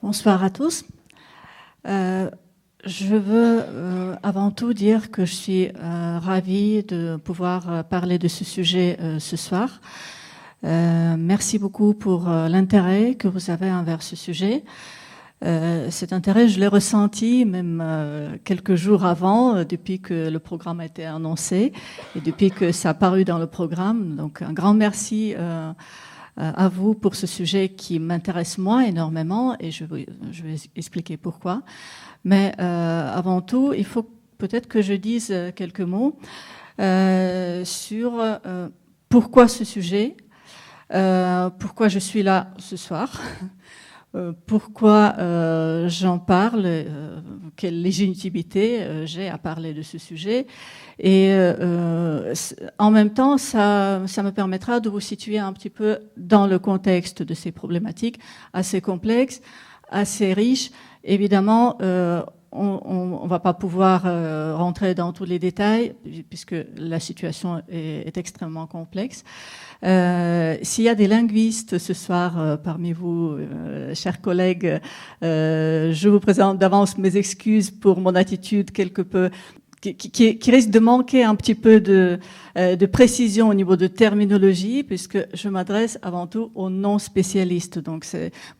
Bonsoir à tous. Je veux avant tout dire que je suis ravie de pouvoir parler de ce sujet ce soir. Merci beaucoup pour l'intérêt que vous avez envers ce sujet. Cet intérêt, je l'ai ressenti même quelques jours avant, depuis que le programme a été annoncé et depuis que ça a paru dans le programme. Donc un grand merci à vous pour ce sujet qui m'intéresse moi énormément et je vais expliquer pourquoi. Mais avant tout, il faut peut-être que je dise quelques mots sur pourquoi ce sujet, pourquoi je suis là ce soir, pourquoi j'en parle, quelle légitimité j'ai à parler de ce sujet. Et en même temps, ça me permettra de vous situer un petit peu dans le contexte de ces problématiques assez complexes, assez riches. Évidemment, on va pas pouvoir rentrer dans tous les détails puisque la situation est extrêmement complexe. S'il y a des linguistes ce soir parmi vous, chers collègues, je vous présente d'avance mes excuses pour mon attitude quelque peu qui risque de manquer un petit peu de précision au niveau de terminologie, puisque je m'adresse avant tout aux non-spécialistes. Donc,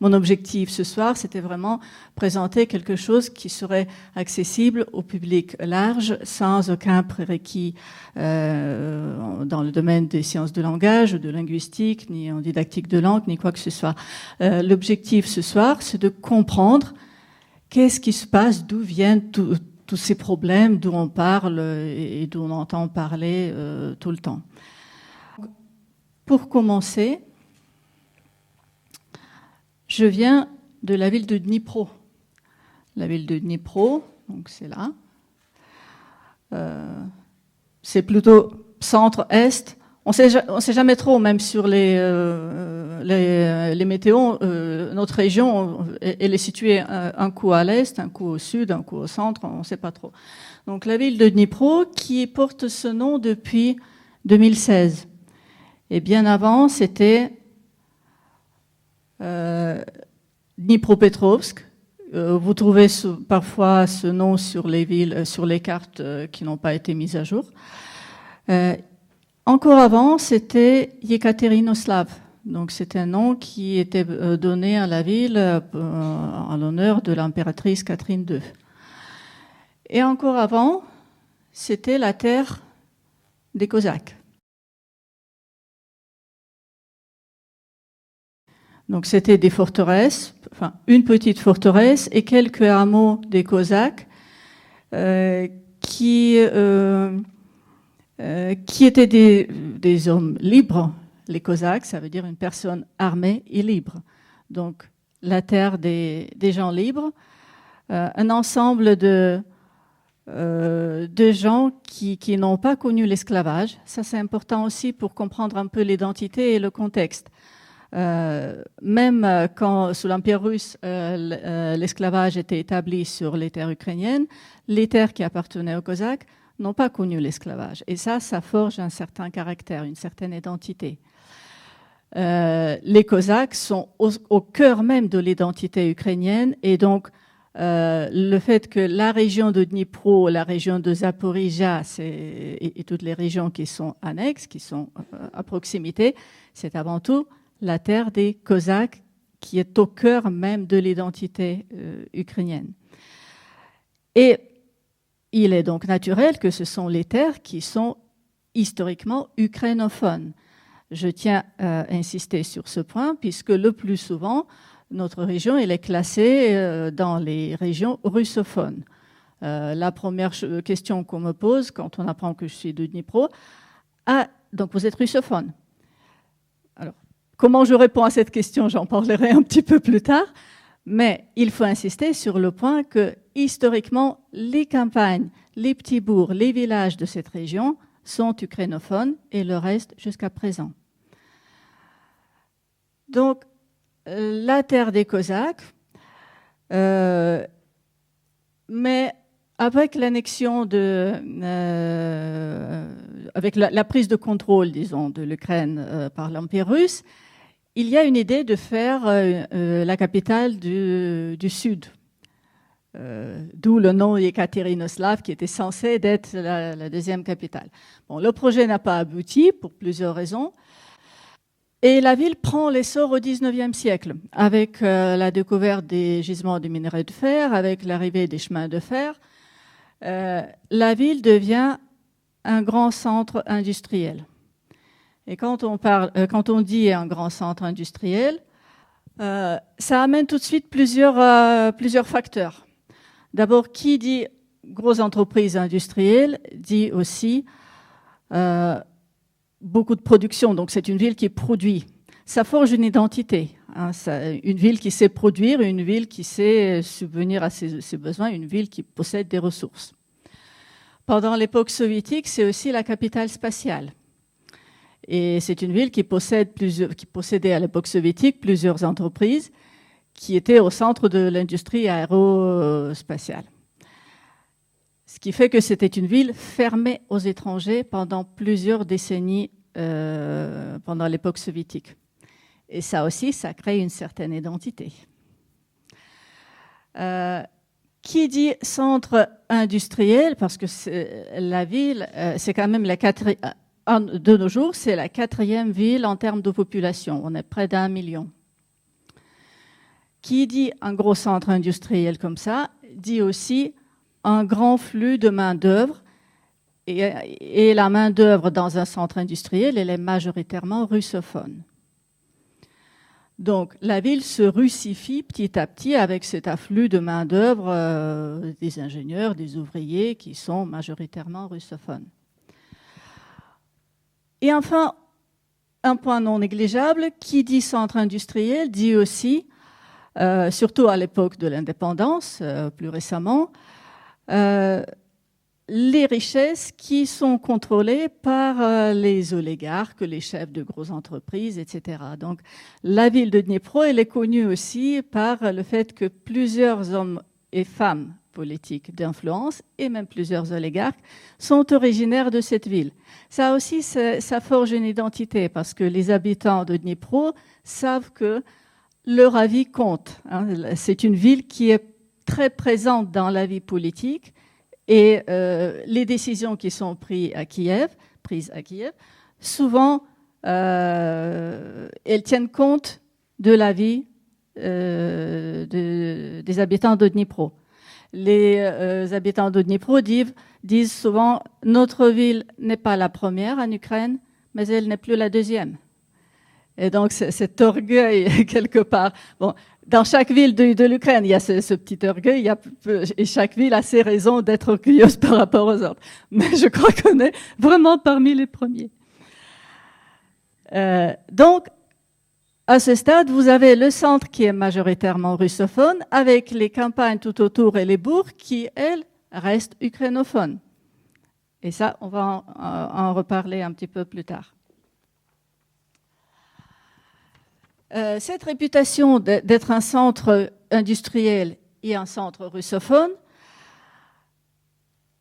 mon objectif ce soir, c'était vraiment présenter quelque chose qui serait accessible au public large, sans aucun prérequis dans le domaine des sciences de langage ou de linguistique, ni en didactique de langue, ni quoi que ce soit. L'objectif ce soir, c'est de comprendre qu'est-ce qui se passe, d'où viennent tous ces problèmes d'où on parle et d'où on entend parler tout le temps. Pour commencer, je viens de la ville de Dnipro. La ville de Dnipro, donc c'est là. C'est plutôt centre-est. On sait jamais trop, même sur les météos, notre région, elle est située un coup à l'est, un coup au sud, un coup au centre, on ne sait pas trop. Donc la ville de Dnipro, qui porte ce nom depuis 2016. Et bien avant, c'était Dnipropetrovsk. Vous trouvez parfois ce nom sur les villes, sur les cartes qui n'ont pas été mises à jour. Encore avant, c'était Yekaterinoslav. Donc, c'est un nom qui était donné à la ville en l'honneur de l'impératrice Catherine II. Et encore avant, c'était la terre des Cosaques. Donc, c'était des forteresses, enfin, une petite forteresse et quelques hameaux des Cosaques qui étaient des hommes libres. Les Cosaques, ça veut dire une personne armée et libre. Donc, la terre des gens libres, un ensemble de gens qui n'ont pas connu l'esclavage. Ça, c'est important aussi pour comprendre un peu l'identité et le contexte. Même quand, sous l'Empire russe, l'esclavage était établi sur les terres ukrainiennes, les terres qui appartenaient aux Cosaques n'ont pas connu l'esclavage. Et ça forge un certain caractère, une certaine identité. Les Cosaques sont au cœur même de l'identité ukrainienne et donc le fait que la région de Dnipro, la région de Zaporizhia et toutes les régions qui sont annexes, qui sont à proximité, c'est avant tout la terre des Cosaques qui est au cœur même de l'identité ukrainienne. Et il est donc naturel que ce sont les terres qui sont historiquement ukrainophones. Je tiens à insister sur ce point puisque le plus souvent, notre région elle est classée dans les régions russophones. La première question qu'on me pose quand on apprend que je suis de Dnipro, donc vous êtes russophone. Alors, comment je réponds à cette question, j'en parlerai un petit peu plus tard, mais il faut insister sur le point que historiquement, les campagnes, les petits bourgs, les villages de cette région sont ukrainophones et le reste jusqu'à présent. Donc, la terre des Cosaques, mais avec l'annexion avec la prise de contrôle, disons, de l'Ukraine par l'Empire russe, il y a une idée de faire la capitale du Sud, d'où le nom Yekaterinoslav, qui était censé être la deuxième capitale. Bon, le projet n'a pas abouti pour plusieurs raisons. Et la ville prend l'essor au XIXe siècle, avec la découverte des gisements de minerais de fer, avec l'arrivée des chemins de fer. La ville devient un grand centre industriel. Et quand on dit un grand centre industriel, ça amène tout de suite plusieurs facteurs. D'abord, qui dit grosse entreprise industrielle dit aussi beaucoup de production. Donc c'est une ville qui produit. Ça forge une identité. Une ville qui sait produire, une ville qui sait subvenir à ses besoins, une ville qui possède des ressources. Pendant l'époque soviétique, c'est aussi la capitale spatiale. Et c'est une ville qui possédait à l'époque soviétique plusieurs entreprises qui étaient au centre de l'industrie aérospatiale. Ce qui fait que c'était une ville fermée aux étrangers pendant plusieurs décennies pendant l'époque soviétique. Et ça aussi, ça crée une certaine identité. Qui dit centre industriel, parce que la ville, c'est quand même de nos jours, c'est la 4e ville en termes de population. On est près d'1 million. Qui dit un gros centre industriel comme ça, dit aussi un grand flux de main-d'œuvre. Et la main-d'œuvre dans un centre industriel, elle est majoritairement russophone. Donc, la ville se russifie petit à petit avec cet afflux de main-d'œuvre des ingénieurs, des ouvriers qui sont majoritairement russophones. Et enfin, un point non négligeable, qui dit centre industriel dit aussi, surtout à l'époque de l'indépendance, plus récemment, les richesses qui sont contrôlées par les oligarques, les chefs de grosses entreprises, etc. Donc, la ville de Dnipro, elle est connue aussi par le fait que plusieurs hommes et femmes politiques d'influence, et même plusieurs oligarques, sont originaires de cette ville. Ça aussi, ça forge une identité, parce que les habitants de Dnipro savent que leur avis compte. C'est une ville qui est très présente dans la vie politique, et les décisions qui sont prises à Kiev, souvent, elles tiennent compte de la vie des habitants de Dnipro. Les habitants de Dnipro disent souvent « Notre ville n'est pas la première en Ukraine, mais elle n'est plus la deuxième ». Et donc, cet orgueil, quelque part... Bon, dans chaque ville de l'Ukraine, il y a ce petit orgueil, et chaque ville a ses raisons d'être orgueilleuse par rapport aux autres. Mais je crois qu'on est vraiment parmi les premiers. Donc, à ce stade, vous avez le centre qui est majoritairement russophone, avec les campagnes tout autour et les bourgs qui, elles, restent ukrainophones. Et ça, on va en reparler un petit peu plus tard. Cette réputation d'être un centre industriel et un centre russophone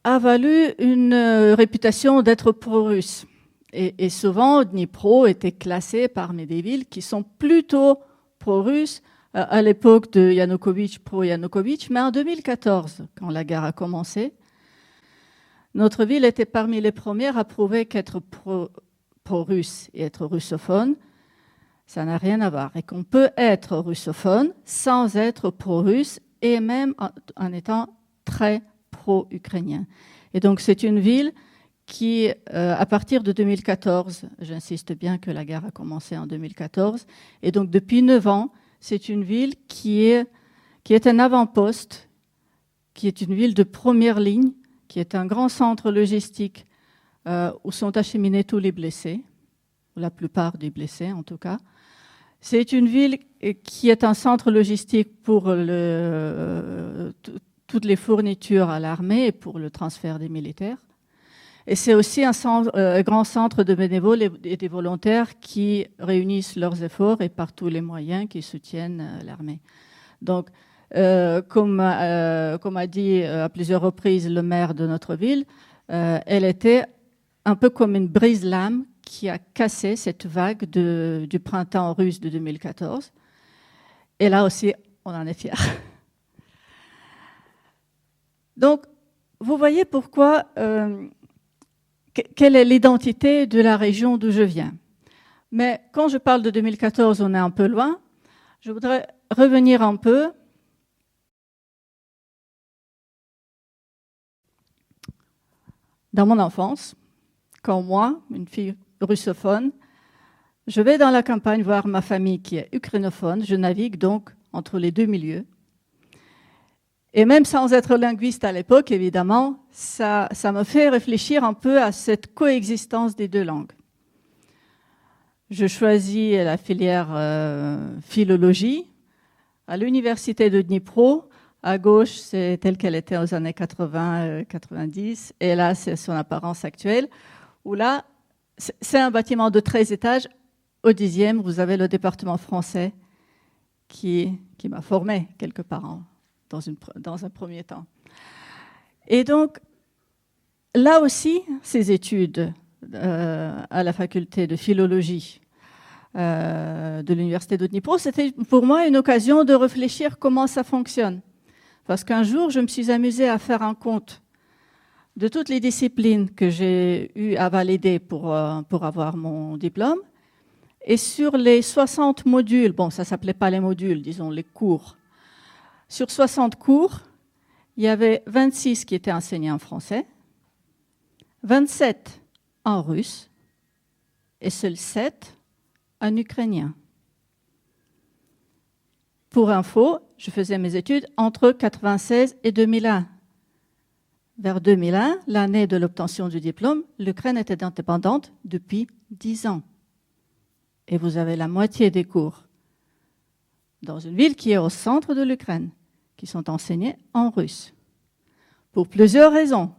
a valu une réputation d'être pro-russe. Et souvent, Dnipro était classé parmi des villes qui sont plutôt pro-russes à l'époque de Yanukovych, pro-Yanukovych, mais en 2014, quand la guerre a commencé, notre ville était parmi les premières à prouver qu'être pro-russe et être russophone, ça n'a rien à voir. Et qu'on peut être russophone sans être pro-russe et même en étant très pro-ukrainien. Et donc, c'est une ville qui, à partir de 2014, j'insiste bien que la guerre a commencé en 2014, et donc depuis 9 ans, c'est une ville qui est un avant-poste, qui est une ville de première ligne, qui est un grand centre logistique où sont acheminés tous les blessés, la plupart des blessés en tout cas. C'est une ville qui est un centre logistique pour toutes les fournitures à l'armée et pour le transfert des militaires. Et c'est aussi un grand centre de bénévoles et des volontaires qui réunissent leurs efforts et par tous les moyens qui soutiennent l'armée. Donc, comme a dit à plusieurs reprises le maire de notre ville, elle était un peu comme une brise-lame qui a cassé cette vague du printemps russe de 2014. Et là aussi, on en est fiers. Donc, vous voyez pourquoi, quelle est l'identité de la région d'où je viens. Mais quand je parle de 2014, on est un peu loin. Je voudrais revenir un peu dans mon enfance, quand moi, une fille russophone, je vais dans la campagne voir ma famille qui est ukrainophone. Je navigue donc entre les deux milieux. Et même sans être linguiste à l'époque, évidemment, ça me fait réfléchir un peu à cette coexistence des deux langues. Je choisis la filière philologie à l'université de Dnipro. À gauche, c'est telle qu'elle était aux années 80-90. Et là, c'est son apparence actuelle, où là, c'est un bâtiment de 13 étages. Au 10e, vous avez le département français qui m'a formé quelque part dans un premier temps. Et donc, là aussi, ces études à la faculté de philologie de l'université de Dnipro, c'était pour moi une occasion de réfléchir comment ça fonctionne. Parce qu'un jour, je me suis amusée à faire un compte de toutes les disciplines que j'ai eu à valider pour avoir mon diplôme. Et sur les 60 modules, bon, ça ne s'appelait pas les modules, disons les cours, sur 60 cours, il y avait 26 qui étaient enseignés en français, 27 en russe et seuls 7 en ukrainien. Pour info, je faisais mes études entre 1996 et 2001. Vers 2001, l'année de l'obtention du diplôme, l'Ukraine était indépendante depuis 10 ans. Et vous avez la moitié des cours dans une ville qui est au centre de l'Ukraine, qui sont enseignés en russe. Pour plusieurs raisons.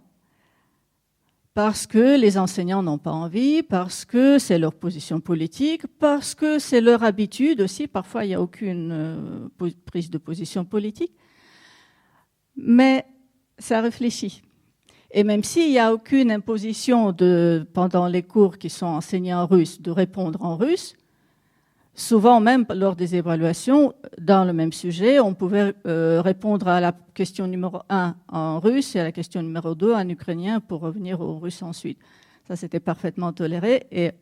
Parce que les enseignants n'ont pas envie, parce que c'est leur position politique, parce que c'est leur habitude aussi. Parfois, il n'y a aucune prise de position politique. Mais ça réfléchit. Et même s'il n'y a aucune imposition pendant les cours qui sont enseignés en russe de répondre en russe, souvent même lors des évaluations, dans le même sujet, on pouvait répondre à la question numéro 1 en russe et à la question numéro 2 en ukrainien pour revenir au russe ensuite. Ça, c'était parfaitement toléré et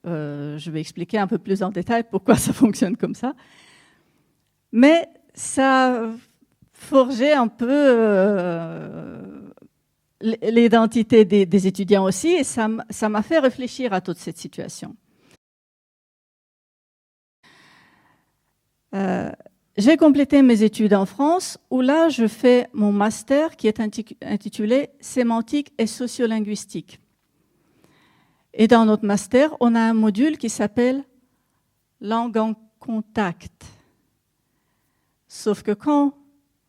je vais expliquer un peu plus en détail pourquoi ça fonctionne comme ça. Mais ça forgeait un peu l'identité des étudiants aussi et ça m'a fait réfléchir à toute cette situation. J'ai complété mes études en France, où là, je fais mon master qui est intitulé « Sémantique et sociolinguistique ». Et dans notre master, on a un module qui s'appelle « Langue en contact ». Sauf que quand,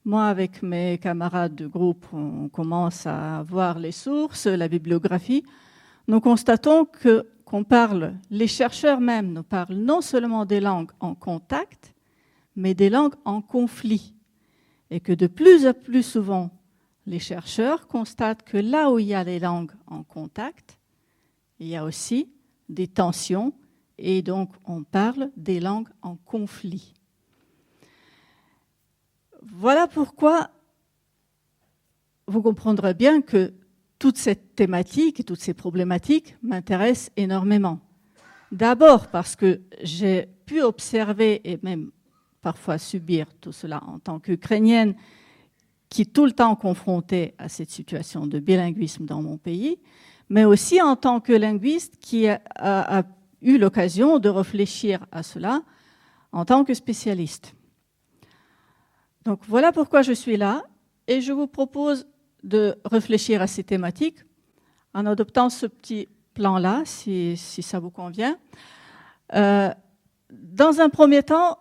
moi, avec mes camarades de groupe, on commence à voir les sources, la bibliographie, nous constatons qu'on parle, les chercheurs même nous parlent non seulement des langues en contact, mais des langues en conflit. Et que de plus en plus souvent, les chercheurs constatent que là où il y a les langues en contact, il y a aussi des tensions, et donc on parle des langues en conflit. Voilà pourquoi vous comprendrez bien que toute cette thématique et toutes ces problématiques m'intéressent énormément. D'abord parce que j'ai pu observer et même parfois subir tout cela en tant qu'Ukrainienne qui est tout le temps confrontée à cette situation de bilinguisme dans mon pays, mais aussi en tant que linguiste qui a eu l'occasion de réfléchir à cela en tant que spécialiste. Donc voilà pourquoi je suis là et je vous propose de réfléchir à ces thématiques en adoptant ce petit plan-là, si ça vous convient. Dans un premier temps,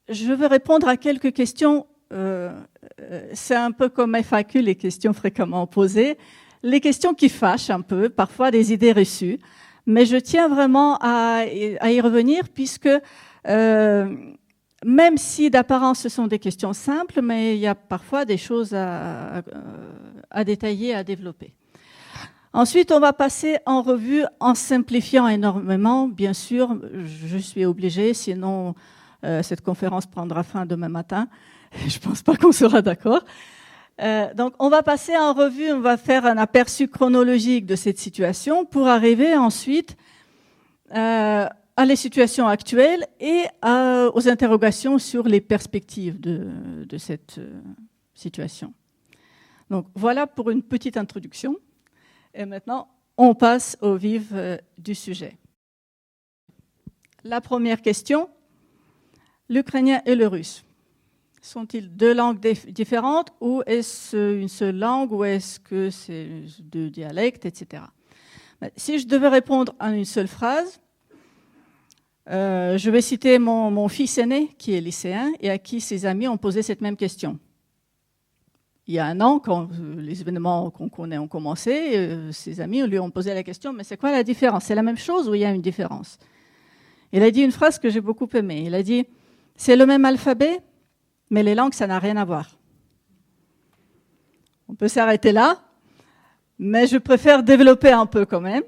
je vais répondre à quelques questions. C'est un peu comme FAQ, les questions fréquemment posées. Les questions qui fâchent un peu, parfois des idées reçues. Mais je tiens vraiment à y revenir puisque même si d'apparence ce sont des questions simples, mais il y a parfois des choses à détailler, à développer. Ensuite, on va passer en revue en simplifiant énormément. Bien sûr, je suis obligée, sinon cette conférence prendra fin demain matin. Je ne pense pas qu'on sera d'accord. Donc, on va passer en revue, on va faire un aperçu chronologique de cette situation pour arriver ensuite à les situations actuelles et aux interrogations sur les perspectives de cette situation. Donc, voilà pour une petite introduction. Et maintenant, on passe au vif du sujet. La première question, l'ukrainien et le russe. Sont-ils deux langues différentes ou est-ce une seule langue ou est-ce que c'est deux dialectes, etc. Si je devais répondre en une seule phrase, je vais citer mon fils aîné qui est lycéen et à qui ses amis ont posé cette même question. Il y a un an, quand les événements qu'on connaît ont commencé, ses amis lui ont posé la question, mais c'est quoi la différence? C'est la même chose ou il y a une différence? Il a dit une phrase que j'ai beaucoup aimée. Il a dit, c'est le même alphabet, mais les langues, ça n'a rien à voir. On peut s'arrêter là, mais je préfère développer un peu quand même.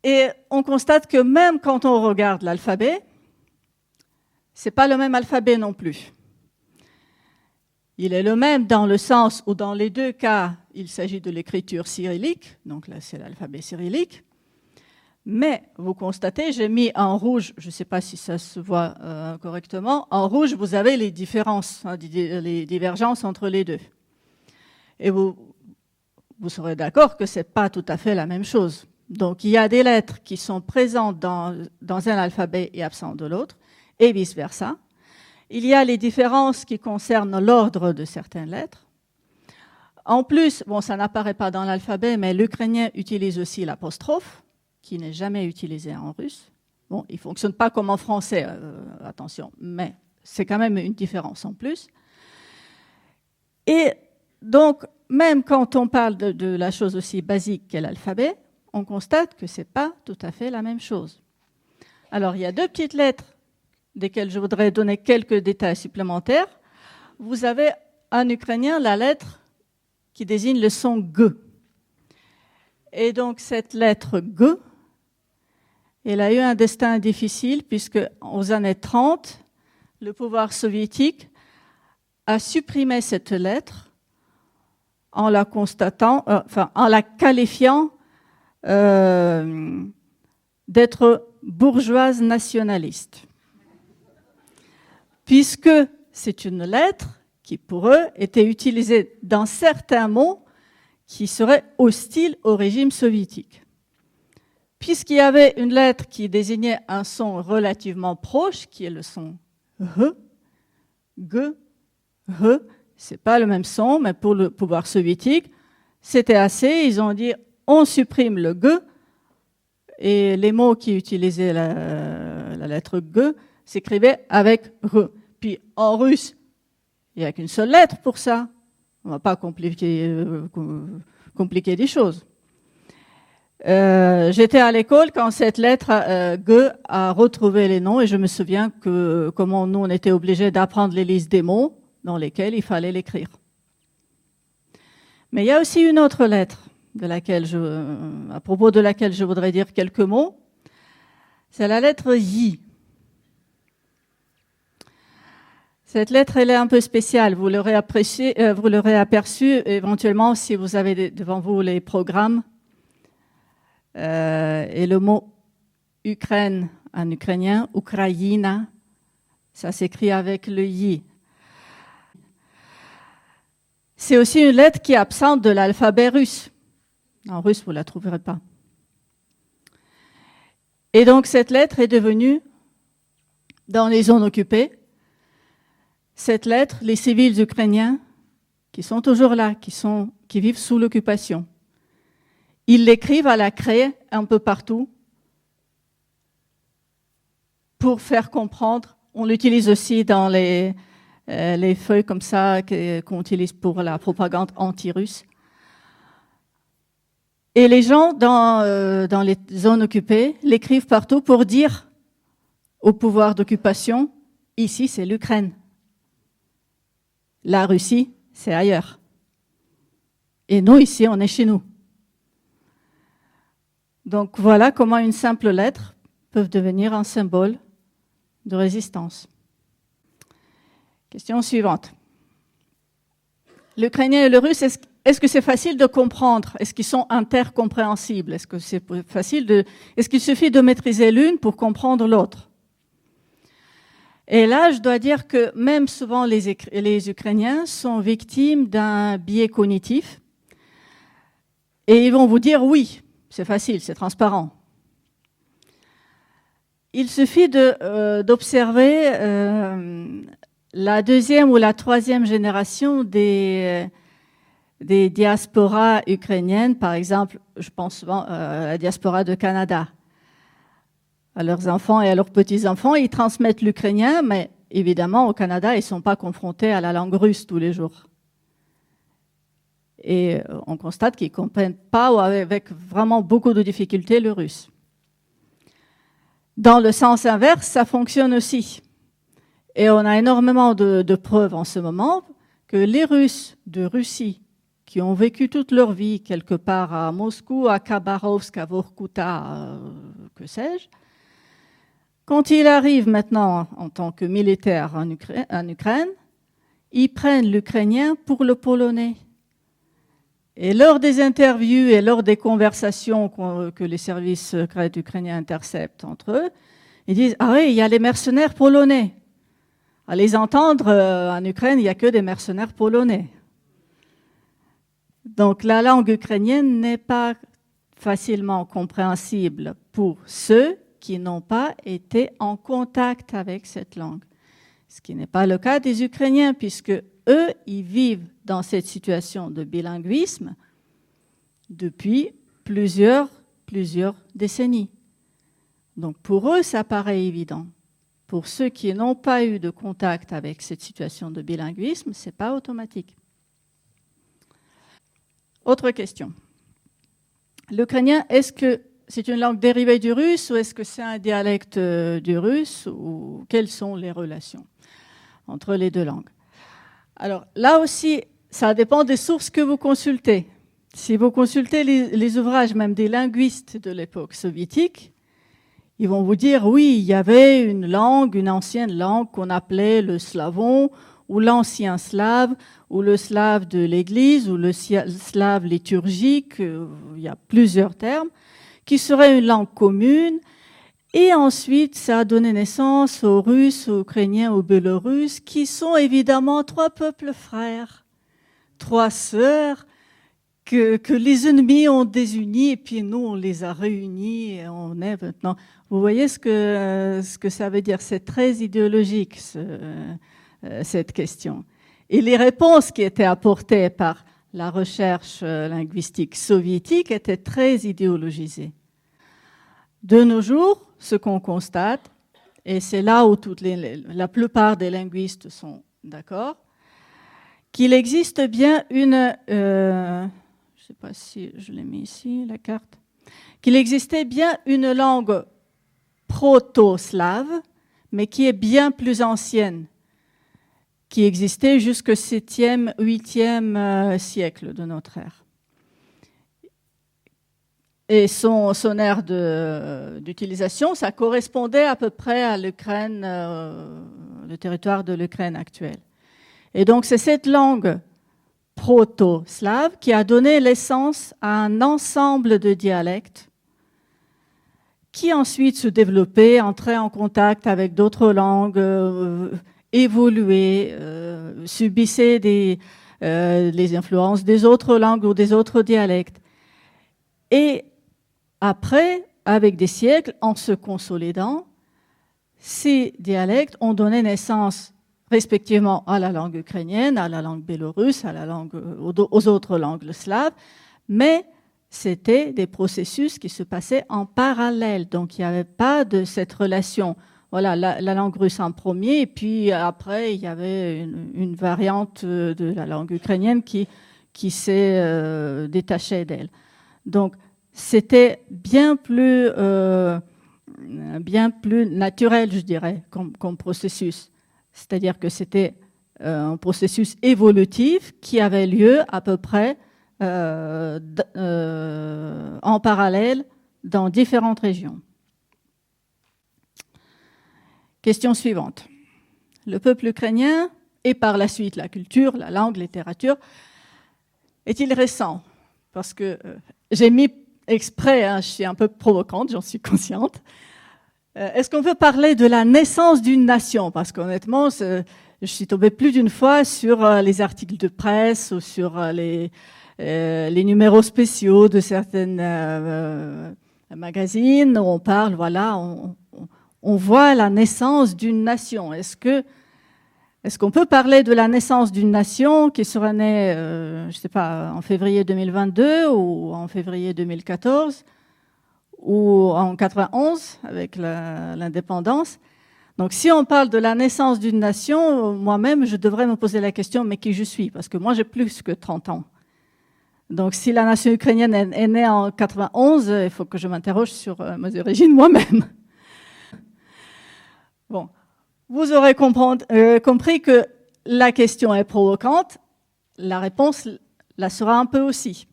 Et on constate que même quand on regarde l'alphabet, c'est pas le même alphabet non plus. Il est le même dans le sens où dans les deux cas, il s'agit de l'écriture cyrillique, donc là c'est l'alphabet cyrillique. Mais vous constatez, j'ai mis en rouge, je ne sais pas si ça se voit correctement, en rouge vous avez les différences, les divergences entre les deux. Et vous serez d'accord que ce n'est pas tout à fait la même chose. Donc il y a des lettres qui sont présentes dans un alphabet et absentes de l'autre, et vice-versa. Il y a les différences qui concernent l'ordre de certaines lettres. En plus, bon, ça n'apparaît pas dans l'alphabet, mais l'ukrainien utilise aussi l'apostrophe, qui n'est jamais utilisé en russe. Bon, il ne fonctionne pas comme en français, attention, mais c'est quand même une différence en plus. Et donc, même quand on parle de la chose aussi basique qu'est l'alphabet, on constate que ce n'est pas tout à fait la même chose. Alors, il y a deux petites lettres desquelles je voudrais donner quelques détails supplémentaires. Vous avez en ukrainien la lettre qui désigne le son G. Et donc, cette lettre G, elle a eu un destin difficile puisque aux années 30, le pouvoir soviétique a supprimé cette lettre en la en la qualifiant d'être bourgeoise nationaliste. Puisque c'est une lettre qui, pour eux, était utilisée dans certains mots qui seraient hostiles au régime soviétique. Puisqu'il y avait une lettre qui désignait un son relativement proche, qui est le son H, G, H, c'est pas le même son, mais pour le pouvoir soviétique, c'était assez. Ils ont dit, on supprime le G, et les mots qui utilisaient la lettre G s'écrivaient avec R. Puis en russe, il n'y a qu'une seule lettre pour ça. On ne va pas compliquer des choses. J'étais à l'école quand cette lettre G a retrouvé les noms et je me souviens que comment nous on était obligés d'apprendre les listes des mots dans lesquels il fallait l'écrire. Mais il y a aussi une autre lettre à propos de laquelle je voudrais dire quelques mots. C'est la lettre Y. Cette lettre, elle est un peu spéciale. Vous l'aurez aperçu éventuellement si vous avez devant vous les programmes. Et le mot Ukraine en ukrainien, Ukraïna, ça s'écrit avec le Y. C'est aussi une lettre qui est absente de l'alphabet russe. En russe, vous ne la trouverez pas. Et donc, cette lettre est devenue, dans les zones occupées, cette lettre, les civils ukrainiens, qui sont toujours là, qui vivent sous l'occupation, ils l'écrivent à la craie un peu partout pour faire comprendre. On l'utilise aussi dans les feuilles comme ça qu'on utilise pour la propagande anti-russe. Et les gens dans les zones occupées l'écrivent partout pour dire au pouvoir d'occupation, ici c'est l'Ukraine. La Russie, c'est ailleurs. Et nous, ici, on est chez nous. Donc voilà comment une simple lettre peut devenir un symbole de résistance. Question suivante. L'ukrainien et le russe, est-ce que c'est facile de comprendre? Est-ce qu'ils sont intercompréhensibles? Est-ce que c'est facile est-ce qu'il suffit de maîtriser l'une pour comprendre l'autre? Et là, je dois dire que même souvent les Ukrainiens sont victimes d'un biais cognitif. Et ils vont vous dire oui, c'est facile, c'est transparent. Il suffit d'observer la deuxième ou la troisième génération des diasporas ukrainiennes. Par exemple, je pense souvent à la diaspora de Canada. À leurs enfants et à leurs petits-enfants, ils transmettent l'ukrainien, mais évidemment, au Canada, ils ne sont pas confrontés à la langue russe tous les jours. Et on constate qu'ils ne comprennent pas ou avec vraiment beaucoup de difficultés le russe. Dans le sens inverse, ça fonctionne aussi. Et on a énormément de preuves en ce moment que les Russes de Russie, qui ont vécu toute leur vie quelque part à Moscou, à Khabarovsk, à Vorkuta, que sais-je, quand ils arrivent maintenant en tant que militaires en Ukraine, ils prennent l'ukrainien pour le polonais. Et lors des interviews et lors des conversations que les services secrets ukrainiens interceptent entre eux, ils disent « Ah oui, il y a les mercenaires polonais ». À les entendre, en Ukraine, il n'y a que des mercenaires polonais. Donc la langue ukrainienne n'est pas facilement compréhensible pour ceux qui n'ont pas été en contact avec cette langue. Ce qui n'est pas le cas des Ukrainiens, puisque eux, ils vivent dans cette situation de bilinguisme depuis plusieurs décennies. Donc pour eux, ça paraît évident. Pour ceux qui n'ont pas eu de contact avec cette situation de bilinguisme, ce n'est pas automatique. Autre question. L'ukrainien, est-ce que c'est une langue dérivée du russe ou est-ce que c'est un dialecte du russe ou quelles sont les relations entre les deux langues? Alors là aussi, ça dépend des sources que vous consultez. Si vous consultez les ouvrages même des linguistes de l'époque soviétique, ils vont vous dire oui, il y avait une langue, une ancienne langue qu'on appelait le slavon ou l'ancien slave ou le slave de l'Église ou le slave liturgique, il y a plusieurs termes, qui serait une langue commune. Et ensuite, ça a donné naissance aux Russes, aux Ukrainiens, aux Biélorusses, qui sont évidemment trois peuples frères, trois sœurs, que les ennemis ont désuni et puis nous, on les a réunis et on est maintenant... Vous voyez ce que ça veut dire? C'est très idéologique, cette question. Et les réponses qui étaient apportées par la recherche linguistique soviétique étaient très idéologisées. De nos jours, ce qu'on constate, et c'est là où la plupart des linguistes sont d'accord, qu'il existe bien une... je ne sais pas si je l'ai mis ici, la carte. Qu'il existait bien une langue proto-slave, mais qui est bien plus ancienne, qui existait jusqu'au 7e, 8e siècle de notre ère. Et son aire d'utilisation, ça correspondait à peu près à l'Ukraine, le territoire de l'Ukraine actuelle. Et donc c'est cette langue proto-slave qui a donné naissance à un ensemble de dialectes qui ensuite se développaient, entraient en contact avec d'autres langues, évoluaient, subissaient les influences des autres langues ou des autres dialectes. Et après, avec des siècles, en se consolidant, ces dialectes ont donné naissance respectivement à la langue ukrainienne, à la langue biélorusse, aux autres langues slaves, mais c'était des processus qui se passaient en parallèle. Donc, il n'y avait pas de cette relation. Voilà, la langue russe en premier, et puis après, il y avait une variante de la langue ukrainienne qui s'est détachée d'elle. Donc, c'était bien plus naturel, je dirais, comme processus. C'est-à-dire que c'était un processus évolutif qui avait lieu à peu près en parallèle dans différentes régions. Question suivante. Le peuple ukrainien et par la suite la culture, la langue, la littérature, est-il récent? Parce que j'ai mis exprès, hein, je suis un peu provocante, j'en suis consciente. Est-ce qu'on peut parler de la naissance d'une nation? Parce qu'honnêtement, je suis tombée plus d'une fois sur les articles de presse ou sur les numéros spéciaux de certaines magazines où on parle, voilà, on voit la naissance d'une nation. Est-ce qu'on peut parler de la naissance d'une nation qui serait née, je ne sais pas, en février 2022 ou en février 2014 ou en 91 avec l'indépendance? Donc si on parle de la naissance d'une nation, moi-même, je devrais me poser la question, mais qui je suis? Parce que moi, j'ai plus que 30 ans. Donc si la nation ukrainienne est née en 91, il faut que je m'interroge sur mes origines moi-même. Bon. Vous aurez compris que la question est provocante, la réponse la sera un peu aussi.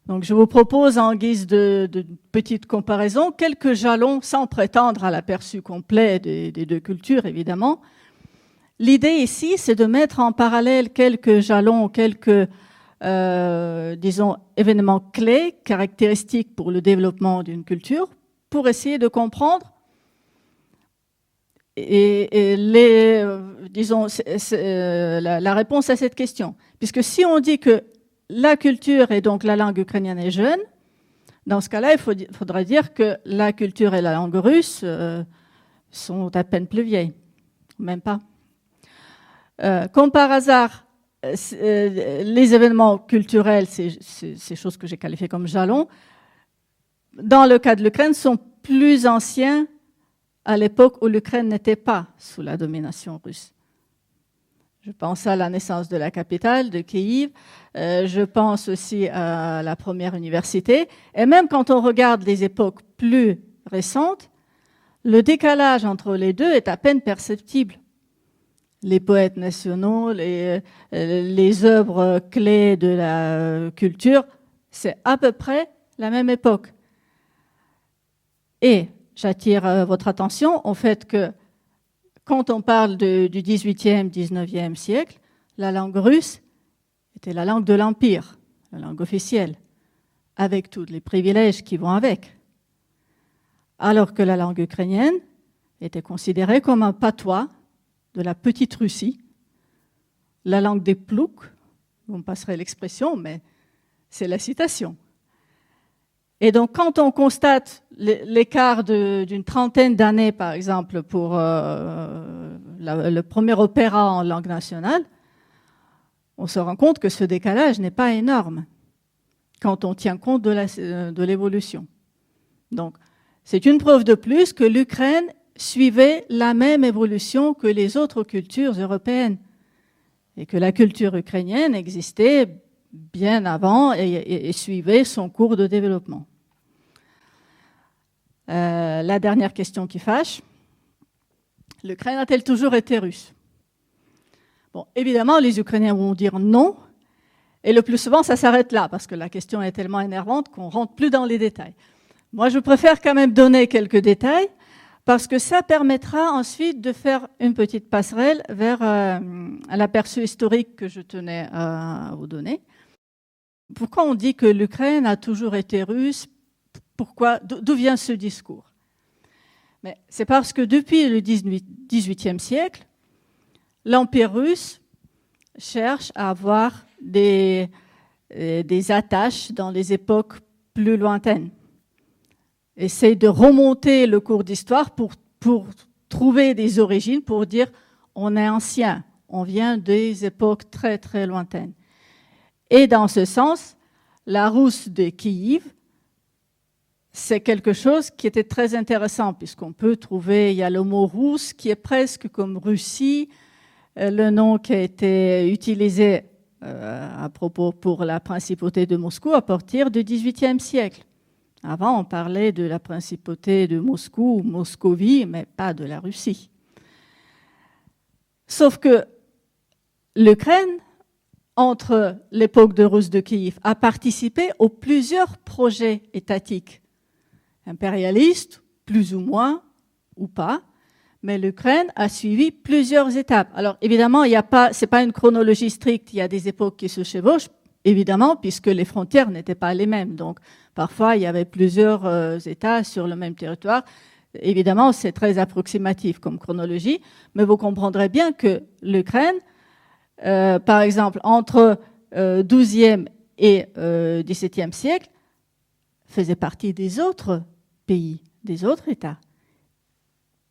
Donc je vous propose en guise de petite comparaison quelques jalons sans prétendre à l'aperçu complet des deux cultures évidemment. L'idée ici c'est de mettre en parallèle quelques jalons, quelques disons événements clés, caractéristiques pour le développement d'une culture, pour essayer de comprendre disons, la réponse à cette question. Puisque si on dit que la culture et donc la langue ukrainienne est jeune, dans ce cas-là, il faudrait dire que la culture et la langue russe sont à peine plus vieilles. Même pas. Comme par hasard, les événements culturels, ces choses que j'ai qualifiées comme jalons, dans le cas de l'Ukraine, sont plus anciens à l'époque où l'Ukraine n'était pas sous la domination russe. Je pense à la naissance de la capitale, de Kiev, je pense aussi à la première université, et même quand on regarde les époques plus récentes, le décalage entre les deux est à peine perceptible. Les poètes nationaux, les œuvres clés de la culture, c'est à peu près la même époque. Et j'attire votre attention au fait que quand on parle du XVIIIe, XIXe siècle, la langue russe était la langue de l'Empire, la langue officielle, avec tous les privilèges qui vont avec. Alors que la langue ukrainienne était considérée comme un patois de la petite Russie, la langue des ploucs, vous me passerez l'expression, mais c'est la citation. Et donc, quand on constate l'écart d'une trentaine d'années, par exemple, pour le premier opéra en langue nationale, on se rend compte que ce décalage n'est pas énorme quand on tient compte de l'évolution. Donc, c'est une preuve de plus que l'Ukraine suivait la même évolution que les autres cultures européennes et que la culture ukrainienne existait bien avant et suivait son cours de développement. La dernière question qui fâche, l'Ukraine a-t-elle toujours été russe? Bon, évidemment, les Ukrainiens vont dire non, et le plus souvent, ça s'arrête là, parce que la question est tellement énervante qu'on ne rentre plus dans les détails. Moi, je préfère quand même donner quelques détails, parce que ça permettra ensuite de faire une petite passerelle vers l'aperçu historique que je tenais à vous donner. Pourquoi on dit que l'Ukraine a toujours été russe? D'où vient ce discours? Mais c'est parce que depuis le XVIIIe siècle, l'Empire russe cherche à avoir des attaches dans les époques plus lointaines. Essaye de remonter le cours d'histoire pour trouver des origines, pour dire on est ancien, on vient des époques très très lointaines. Et dans ce sens, la Rousse de Kiev, c'est quelque chose qui était très intéressant, puisqu'on peut trouver, il y a le mot rousse qui est presque comme Russie, le nom qui a été utilisé à propos pour la principauté de Moscou à partir du XVIIIe siècle. Avant, on parlait de la principauté de Moscou ou Moscovie, mais pas de la Russie. Sauf que l'Ukraine entre l'époque de Rus de Kiev, a participé aux plusieurs projets étatiques, impérialistes, plus ou moins, ou pas, mais l'Ukraine a suivi plusieurs étapes. Alors évidemment, c'est pas une chronologie stricte, il y a des époques qui se chevauchent, évidemment, puisque les frontières n'étaient pas les mêmes. Donc parfois, il y avait plusieurs États sur le même territoire. Évidemment, c'est très approximatif comme chronologie, mais vous comprendrez bien que l'Ukraine, par exemple, entre XIIe et XVIIe siècle, faisait partie des autres pays, des autres États.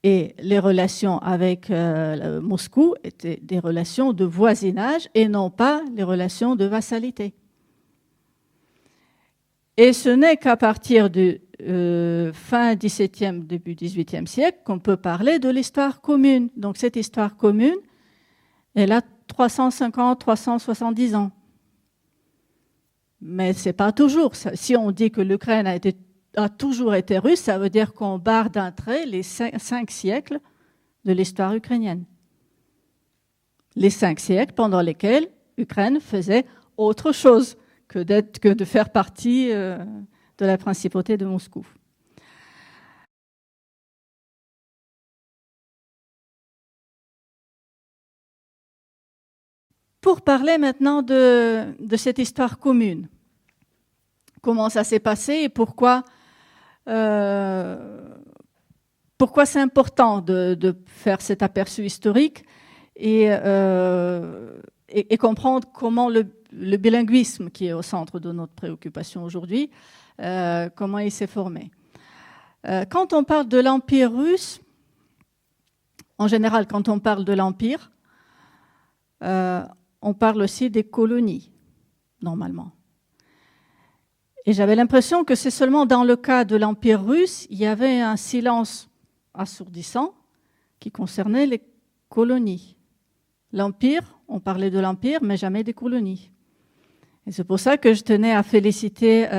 Et les relations avec Moscou étaient des relations de voisinage et non pas les relations de vassalité. Et ce n'est qu'à partir du fin XVIIe, début XVIIIe siècle qu'on peut parler de l'histoire commune. Donc cette histoire commune, elle a 350, 370 ans. Mais ce n'est pas toujours. Si on dit que l'Ukraine a toujours été russe, ça veut dire qu'on barre d'un trait les 5 siècles de l'histoire ukrainienne. Les 5 siècles pendant lesquels l'Ukraine faisait autre chose que de faire partie de la principauté de Moscou. Pour parler maintenant de cette histoire commune, comment ça s'est passé et pourquoi c'est important de faire cet aperçu historique et comprendre comment le bilinguisme qui est au centre de notre préoccupation aujourd'hui, comment il s'est formé. Quand on parle de l'Empire russe, en général, quand on parle de l'Empire, on parle aussi des colonies, normalement. Et j'avais l'impression que c'est seulement dans le cas de l'Empire russe, il y avait un silence assourdissant qui concernait les colonies. L'Empire, on parlait de l'Empire, mais jamais des colonies. Et c'est pour ça que je tenais à féliciter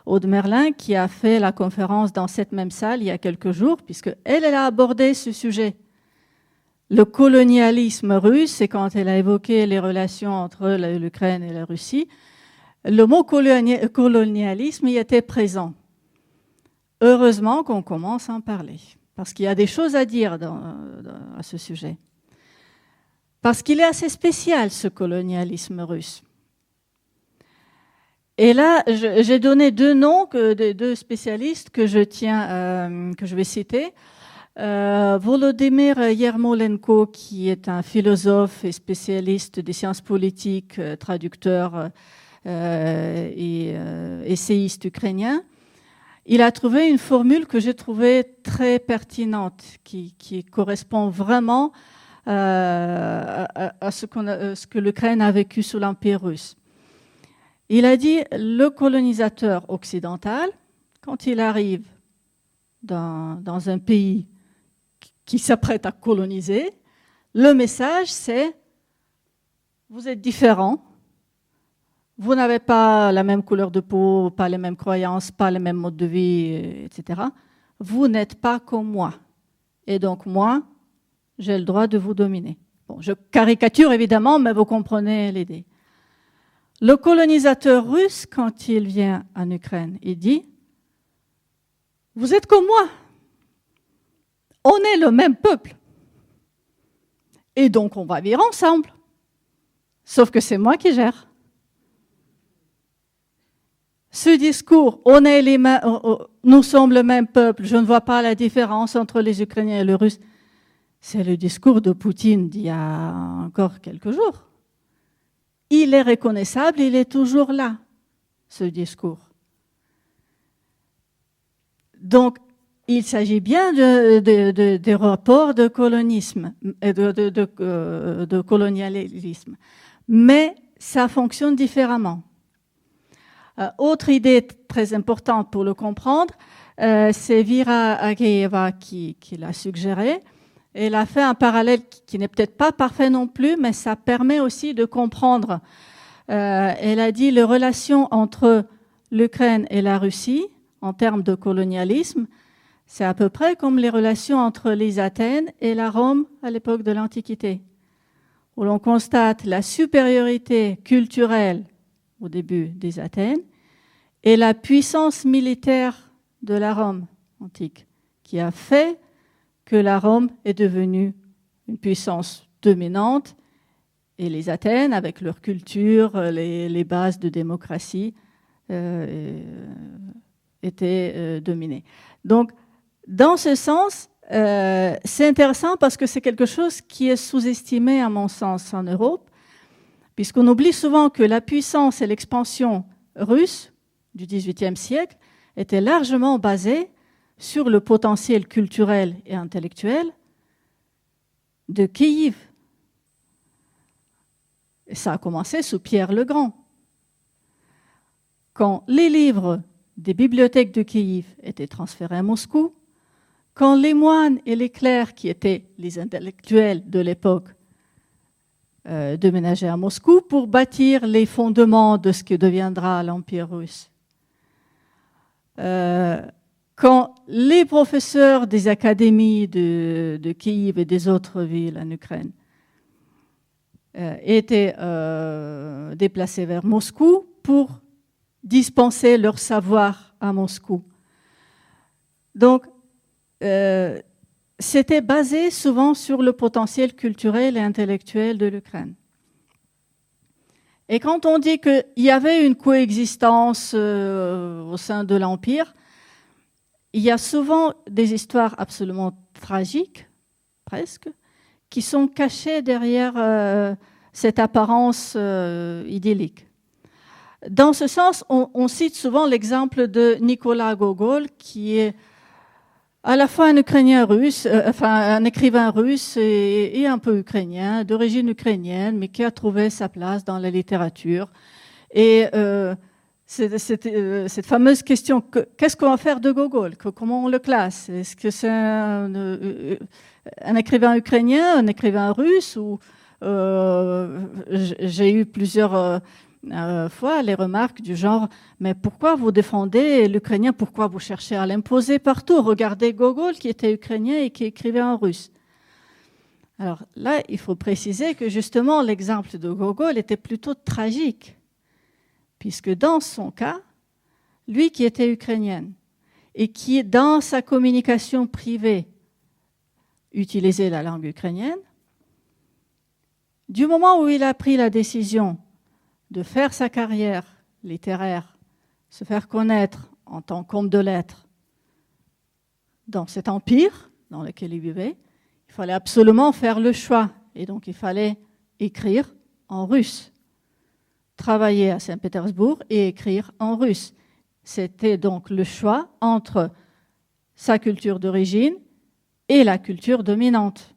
Aude Merlin qui a fait la conférence dans cette même salle il y a quelques jours, puisqu'elle a abordé ce sujet. Le colonialisme russe, et quand elle a évoqué les relations entre l'Ukraine et la Russie, le mot colonialisme y était présent. Heureusement qu'on commence à en parler, parce qu'il y a des choses à dire à ce sujet. Parce qu'il est assez spécial, ce colonialisme russe. Et là, j'ai donné 2 noms de 2 spécialistes que je vais citer. Volodymyr Yermolenko, qui est un philosophe et spécialiste des sciences politiques, traducteur et essayiste ukrainien, il a trouvé une formule que j'ai trouvée très pertinente, qui correspond vraiment à ce que l'Ukraine a vécu sous l'Empire russe. Il a dit le colonisateur occidental, quand il arrive dans un pays qui s'apprête à coloniser, le message c'est vous êtes différents, vous n'avez pas la même couleur de peau, pas les mêmes croyances, pas les mêmes modes de vie, etc. Vous n'êtes pas comme moi. Et donc moi, j'ai le droit de vous dominer. Bon, je caricature évidemment, mais vous comprenez l'idée. Le colonisateur russe, quand il vient en Ukraine, il dit « Vous êtes comme moi. On est le même peuple. Et donc on va vivre ensemble. Sauf que c'est moi qui gère. » Ce discours « nous sommes le même peuple, je ne vois pas la différence entre les Ukrainiens et les Russes », c'est le discours de Poutine d'il y a encore quelques jours. Il est reconnaissable, il est toujours là, ce discours. Donc, il s'agit bien de rapports de colonisme, de colonialisme, mais ça fonctionne différemment. Autre idée très importante pour le comprendre, c'est Vera Ageyeva qui l'a suggéré. Elle a fait un parallèle qui n'est peut-être pas parfait non plus, mais ça permet aussi de comprendre. Elle a dit les relations entre l'Ukraine et la Russie, en termes de colonialisme, c'est à peu près comme les relations entre les Athènes et la Rome à l'époque de l'Antiquité. où l'on constate la supériorité culturelle au début des Athènes et la puissance militaire de la Rome antique, qui a fait que la Rome est devenue une puissance dominante et les Athènes, avec leur culture, les bases de démocratie, étaient dominées. Donc, dans ce sens, c'est intéressant parce que c'est quelque chose qui est sous-estimé, à mon sens, en Europe, puisqu'on oublie souvent que la puissance et l'expansion russe du XVIIIe siècle étaient largement basées sur le potentiel culturel et intellectuel de Kiev. Et ça a commencé sous Pierre le Grand. Quand les livres des bibliothèques de Kiev étaient transférés à Moscou, quand les moines et les clercs, qui étaient les intellectuels de l'époque, déménageaient à Moscou pour bâtir les fondements de ce que deviendra l'Empire russe. Quand les professeurs des académies de Kiev et des autres villes en Ukraine étaient déplacés vers Moscou pour dispenser leur savoir à Moscou. Donc, c'était basé souvent sur le potentiel culturel et intellectuel de l'Ukraine. Et quand on dit qu'il y avait une coexistence au sein de l'Empire, il y a souvent des histoires absolument tragiques, presque, qui sont cachées derrière cette apparence idyllique. Dans ce sens, on cite souvent l'exemple de Nicolas Gogol, qui est à la fois un Ukrainien russe, un écrivain russe et un peu ukrainien, d'origine ukrainienne, mais qui a trouvé sa place dans la littérature. Et cette fameuse question, qu'est-ce qu'on va faire de Gogol? Comment on le classe? Est-ce que c'est un écrivain ukrainien, un écrivain russe? Ou j'ai eu plusieurs fois les remarques du genre « Mais pourquoi vous défendez l'Ukrainien? Pourquoi vous cherchez à l'imposer partout? Regardez Gogol qui était ukrainien et qui écrivait en russe. » Alors là, il faut préciser que justement l'exemple de Gogol était plutôt tragique, puisque dans son cas, lui qui était ukrainienne et qui, dans sa communication privée, utilisait la langue ukrainienne, du moment où il a pris la décision de faire sa carrière littéraire, se faire connaître en tant qu'homme de lettres dans cet empire dans lequel il vivait, il fallait absolument faire le choix. Et donc, il fallait écrire en russe, travailler à Saint-Pétersbourg et écrire en russe. C'était donc le choix entre sa culture d'origine et la culture dominante.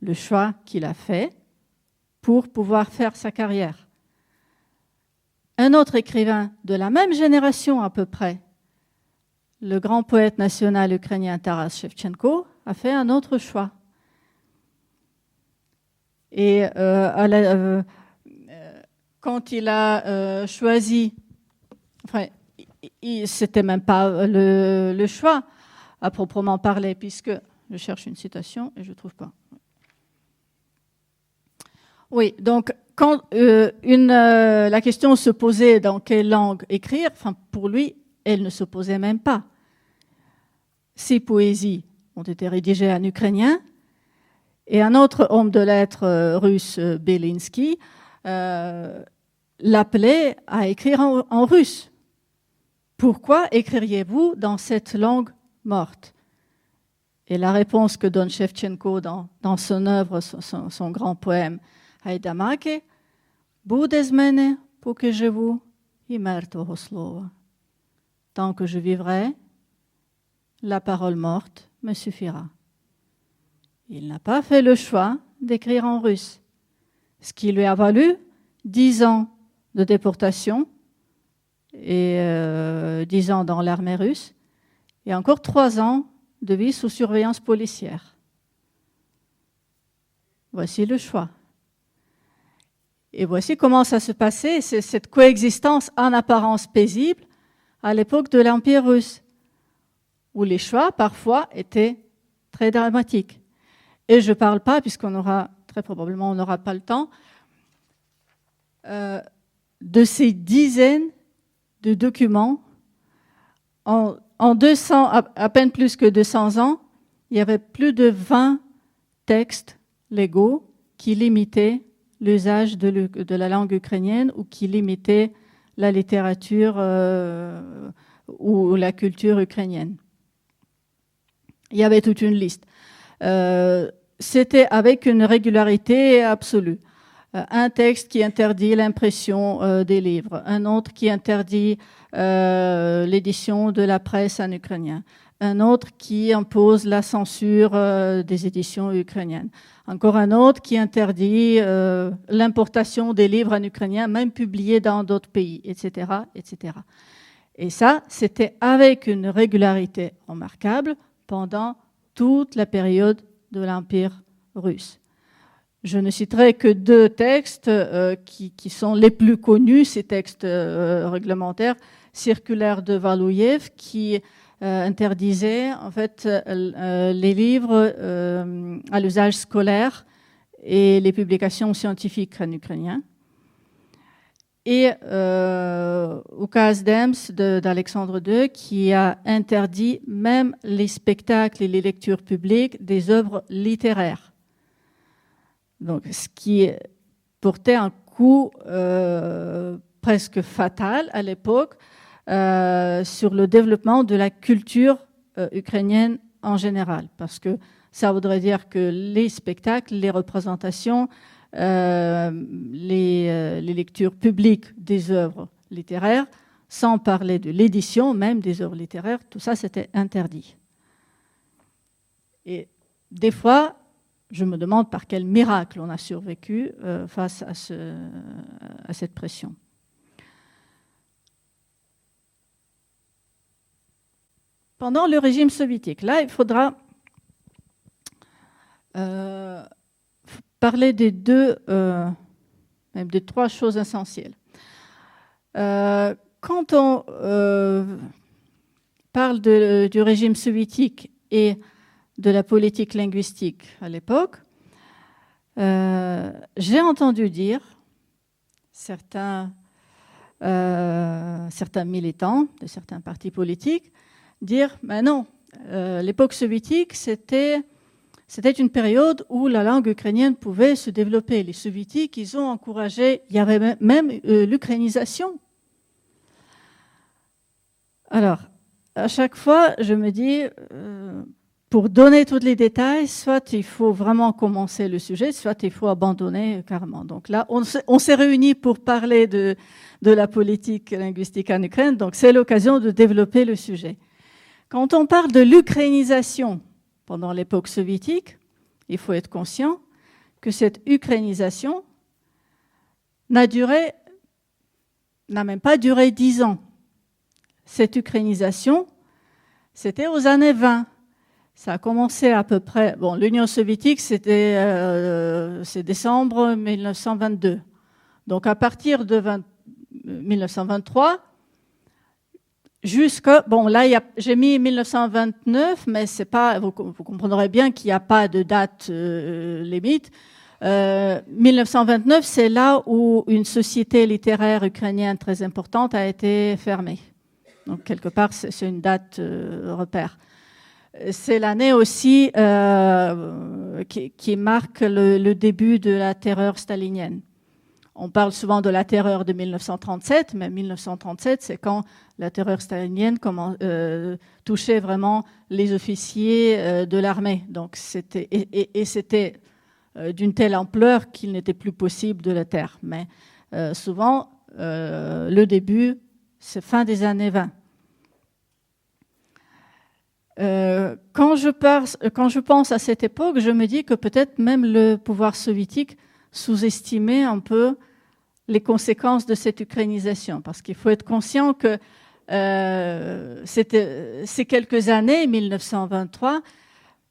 Le choix qu'il a fait pour pouvoir faire sa carrière. Un autre écrivain de la même génération à peu près, le grand poète national ukrainien Taras Shevchenko, a fait un autre choix. Et quand il a choisi, enfin, c'était même pas le choix à proprement parler, puisque je cherche une citation et je ne trouve pas. Oui, donc quand la question se posait dans quelle langue écrire, enfin, pour lui, elle ne se posait même pas. Ses poésies ont été rédigées en ukrainien, et un autre homme de lettres russe, Belinsky, l'appelait à écrire en russe. Pourquoi écririez-vous dans cette langue morte? Et la réponse que donne Shevchenko dans son œuvre, son grand poème Haïdamake, Bude z mene, poki живу, и мертвого слова. Tant que je vivrai, la parole morte me suffira. Il n'a pas fait le choix d'écrire en russe, ce qui lui a valu 10 ans de déportation et 10 ans dans l'armée russe et encore 3 ans de vie sous surveillance policière. Voici le choix. Et voici comment ça se passait, c'est cette coexistence en apparence paisible à l'époque de l'Empire russe, où les choix, parfois, étaient très dramatiques. Et je ne parle pas, puisqu'on aura très probablement on n'aura pas le temps, de ces dizaines de documents, en 200, à peine plus que 200 ans, il y avait plus de 20 textes légaux qui limitaient l'usage de la langue ukrainienne ou qui limitaient la littérature ou la culture ukrainienne. Il y avait toute une liste. C'était avec une régularité absolue. Un texte qui interdit l'impression des livres, un autre qui interdit l'édition de la presse en ukrainien, un autre qui impose la censure des éditions ukrainiennes, encore un autre qui interdit l'importation des livres en ukrainien, même publiés dans d'autres pays, etc., etc. Et ça, c'était avec une régularité remarquable pendant toute la période de l'Empire russe. Je ne citerai que deux textes qui sont les plus connus, ces textes réglementaires, circulaire de Valouyev, qui interdisait en fait les livres à l'usage scolaire et les publications scientifiques en ukrainien. Et Ukaz Dems d'Alexandre II, qui a interdit même les spectacles et les lectures publiques des œuvres littéraires. Donc, ce qui portait un coup presque fatal à l'époque sur le développement de la culture ukrainienne en général, parce que ça voudrait dire que les spectacles, les représentations, les lectures publiques des œuvres littéraires, sans parler de l'édition même des œuvres littéraires, tout ça c'était interdit. Et des fois, je me demande par quel miracle on a survécu face à cette pression. Pendant le régime soviétique, là, il faudra parler des même des trois choses essentielles. Quand on parle du régime soviétique et de la politique linguistique à l'époque, j'ai entendu dire certains militants de certains partis politiques dire mais non, l'époque soviétique c'était une période où la langue ukrainienne pouvait se développer. Les soviétiques, ils ont encouragé, il y avait même l'ukrainisation. Alors, à chaque fois, je me dis, pour donner tous les détails, soit il faut vraiment commencer le sujet, soit il faut abandonner carrément. Donc là, on s'est réunis pour parler de la politique linguistique en Ukraine, donc c'est l'occasion de développer le sujet. Quand on parle de l'ukrainisation pendant l'époque soviétique, il faut être conscient que cette ukrainisation n'a même pas duré 10 ans. Cette ukrainisation, c'était aux années 20. Ça a commencé à peu près... Bon, l'Union soviétique, c'est décembre 1922. Donc, à partir de 1923, bon, là, j'ai mis 1929, mais c'est pas... Vous comprendrez bien qu'il n'y a pas de date limite. 1929, c'est là où une société littéraire ukrainienne très importante a été fermée. Donc, quelque part, c'est une date repère. C'est l'année aussi qui marque le début de la terreur stalinienne. On parle souvent de la terreur de 1937, mais 1937, c'est quand la terreur stalinienne touchait vraiment les officiers de l'armée. Donc c'était d'une telle ampleur qu'il n'était plus possible de la taire. Mais souvent, le début, c'est fin des années 20. Quand je pense à cette époque, je me dis que peut-être même le pouvoir soviétique sous-estimait un peu les conséquences de cette ukrainisation, parce qu'il faut être conscient que ces quelques années, 1923,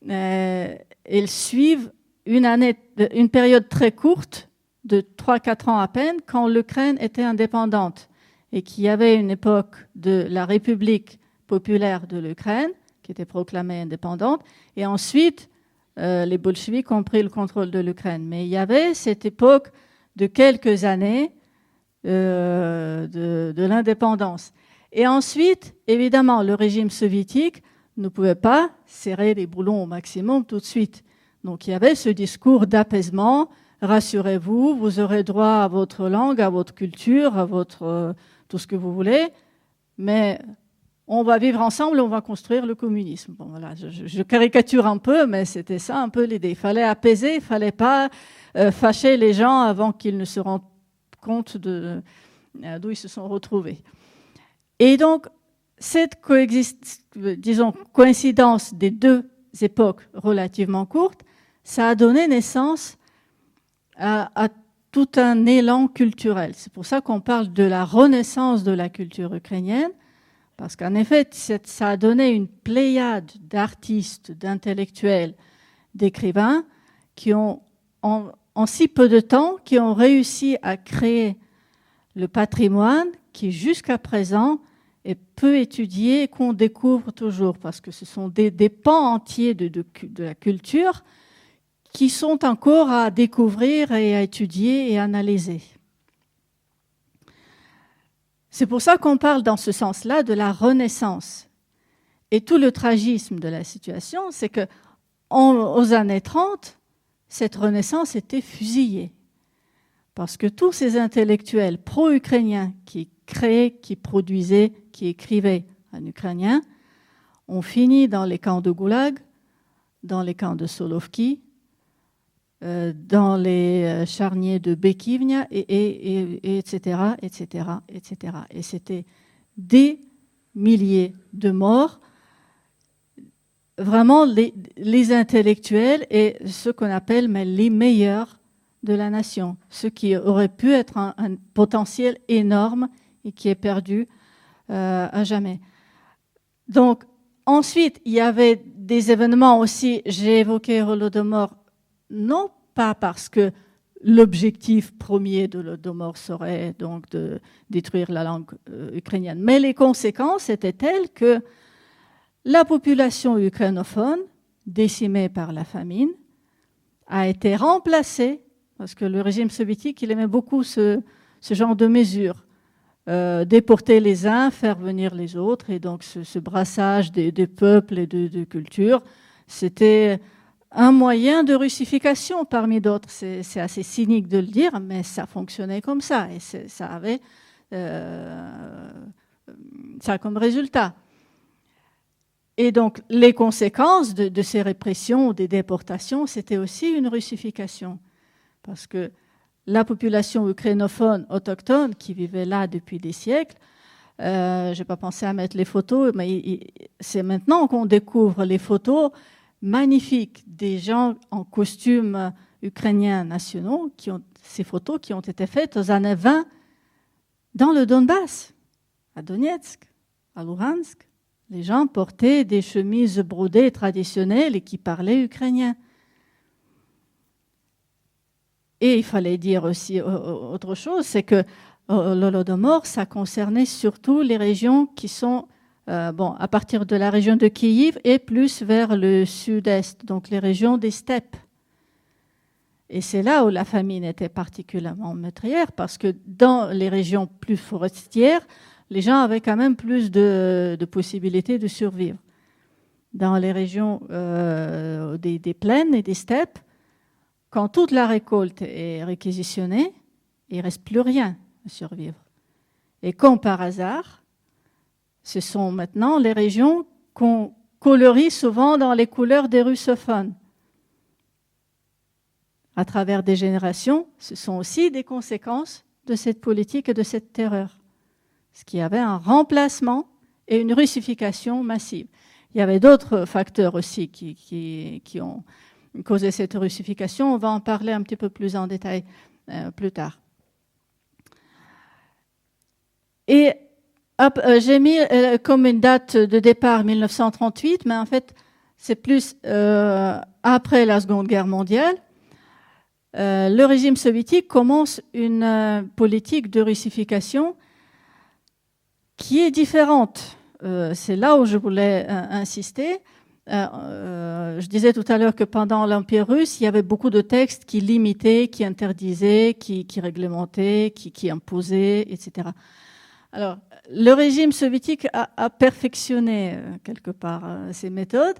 elles suivent une période très courte de 3-4 ans à peine, quand l'Ukraine était indépendante et qu'il y avait une époque de la République populaire de l'Ukraine qui était proclamée indépendante, et ensuite les bolcheviks ont pris le contrôle de l'Ukraine. Mais il y avait cette époque de quelques années de l'indépendance. Et ensuite, évidemment, le régime soviétique ne pouvait pas serrer les boulons au maximum tout de suite. Donc il y avait ce discours d'apaisement. Rassurez-vous, vous aurez droit à votre langue, à votre culture, à votre tout ce que vous voulez, mais on va vivre ensemble, on va construire le communisme. Bon, voilà, je caricature un peu, mais c'était ça un peu l'idée. Il fallait apaiser, il ne fallait pas fâcher les gens avant qu'ils ne se rendent compte d'où ils se sont retrouvés. Et donc, cette coïncidence des deux époques relativement courtes, ça a donné naissance à tout un élan culturel. C'est pour ça qu'on parle de la renaissance de la culture ukrainienne, parce qu'en effet, ça a donné une pléiade d'artistes, d'intellectuels, d'écrivains qui ont, en si peu de temps, qui ont réussi à créer le patrimoine qui, jusqu'à présent, est peu étudié et qu'on découvre toujours, parce que ce sont des pans entiers de la culture qui sont encore à découvrir et à étudier et à analyser. C'est pour ça qu'on parle dans ce sens-là de la renaissance. Et tout le tragisme de la situation, c'est qu'aux années 30, cette renaissance était fusillée. Parce que tous ces intellectuels pro-ukrainiens qui créaient, qui produisaient, qui écrivaient en ukrainien, ont fini dans les camps de Goulag, dans les camps de Solovki, dans les charniers de Bekivnia, et etc., etc., etc. Et c'était des milliers de morts. Vraiment, les intellectuels et ceux qu'on appelle les meilleurs de la nation, ceux qui auraient pu être un potentiel énorme et qui est perdu à jamais. Donc, ensuite, il y avait des événements aussi, j'ai évoqué Holodomor, non pas parce que l'objectif premier de l'Holodomor serait donc de détruire la langue ukrainienne, mais les conséquences étaient telles que la population ukrainophone, décimée par la famine, a été remplacée, parce que le régime soviétique, il aimait beaucoup ce genre de mesures, déporter les uns, faire venir les autres, et donc ce brassage des peuples et de cultures, c'était un moyen de russification parmi d'autres. C'est assez cynique de le dire, mais ça fonctionnait comme ça, et ça avait ça comme résultat. Et donc, les conséquences de ces répressions, des déportations, c'était aussi une russification. Parce que la population ukrainophone autochtone qui vivait là depuis des siècles, je n'ai pas pensé à mettre les photos, mais c'est maintenant qu'on découvre les photos magnifiques des gens en costumes ukrainiens nationaux, ces photos qui ont été faites aux années 20 dans le Donbass, à Donetsk, à Luhansk. Les gens portaient des chemises brodées traditionnelles et qui parlaient ukrainien. Et il fallait dire aussi autre chose, c'est que l'Holodomor, ça concernait surtout les régions qui sont, à partir de la région de Kiev et plus vers le sud-est, donc les régions des steppes. Et c'est là où la famine était particulièrement meurtrière, parce que dans les régions plus forestières, les gens avaient quand même plus de possibilités de survivre. Dans les régions des plaines et des steppes, quand toute la récolte est réquisitionnée, il ne reste plus rien à survivre. Et comme par hasard, ce sont maintenant les régions qu'on colorie souvent dans les couleurs des russophones. À travers des générations, ce sont aussi des conséquences de cette politique et de cette terreur. Parce qu'il y avait un remplacement et une russification massive. Il y avait d'autres facteurs aussi qui ont causé cette russification. On va en parler un petit peu plus en détail plus tard. Et j'ai mis comme une date de départ 1938, mais en fait, c'est plus après la Seconde Guerre mondiale. Le régime soviétique commence une politique de russification qui est différente. C'est là où je voulais insister. je disais tout à l'heure que pendant l'Empire russe, il y avait beaucoup de textes qui limitaient, qui interdisaient, qui réglementaient, qui imposaient, etc. Alors, le régime soviétique a perfectionné quelque part ces méthodes,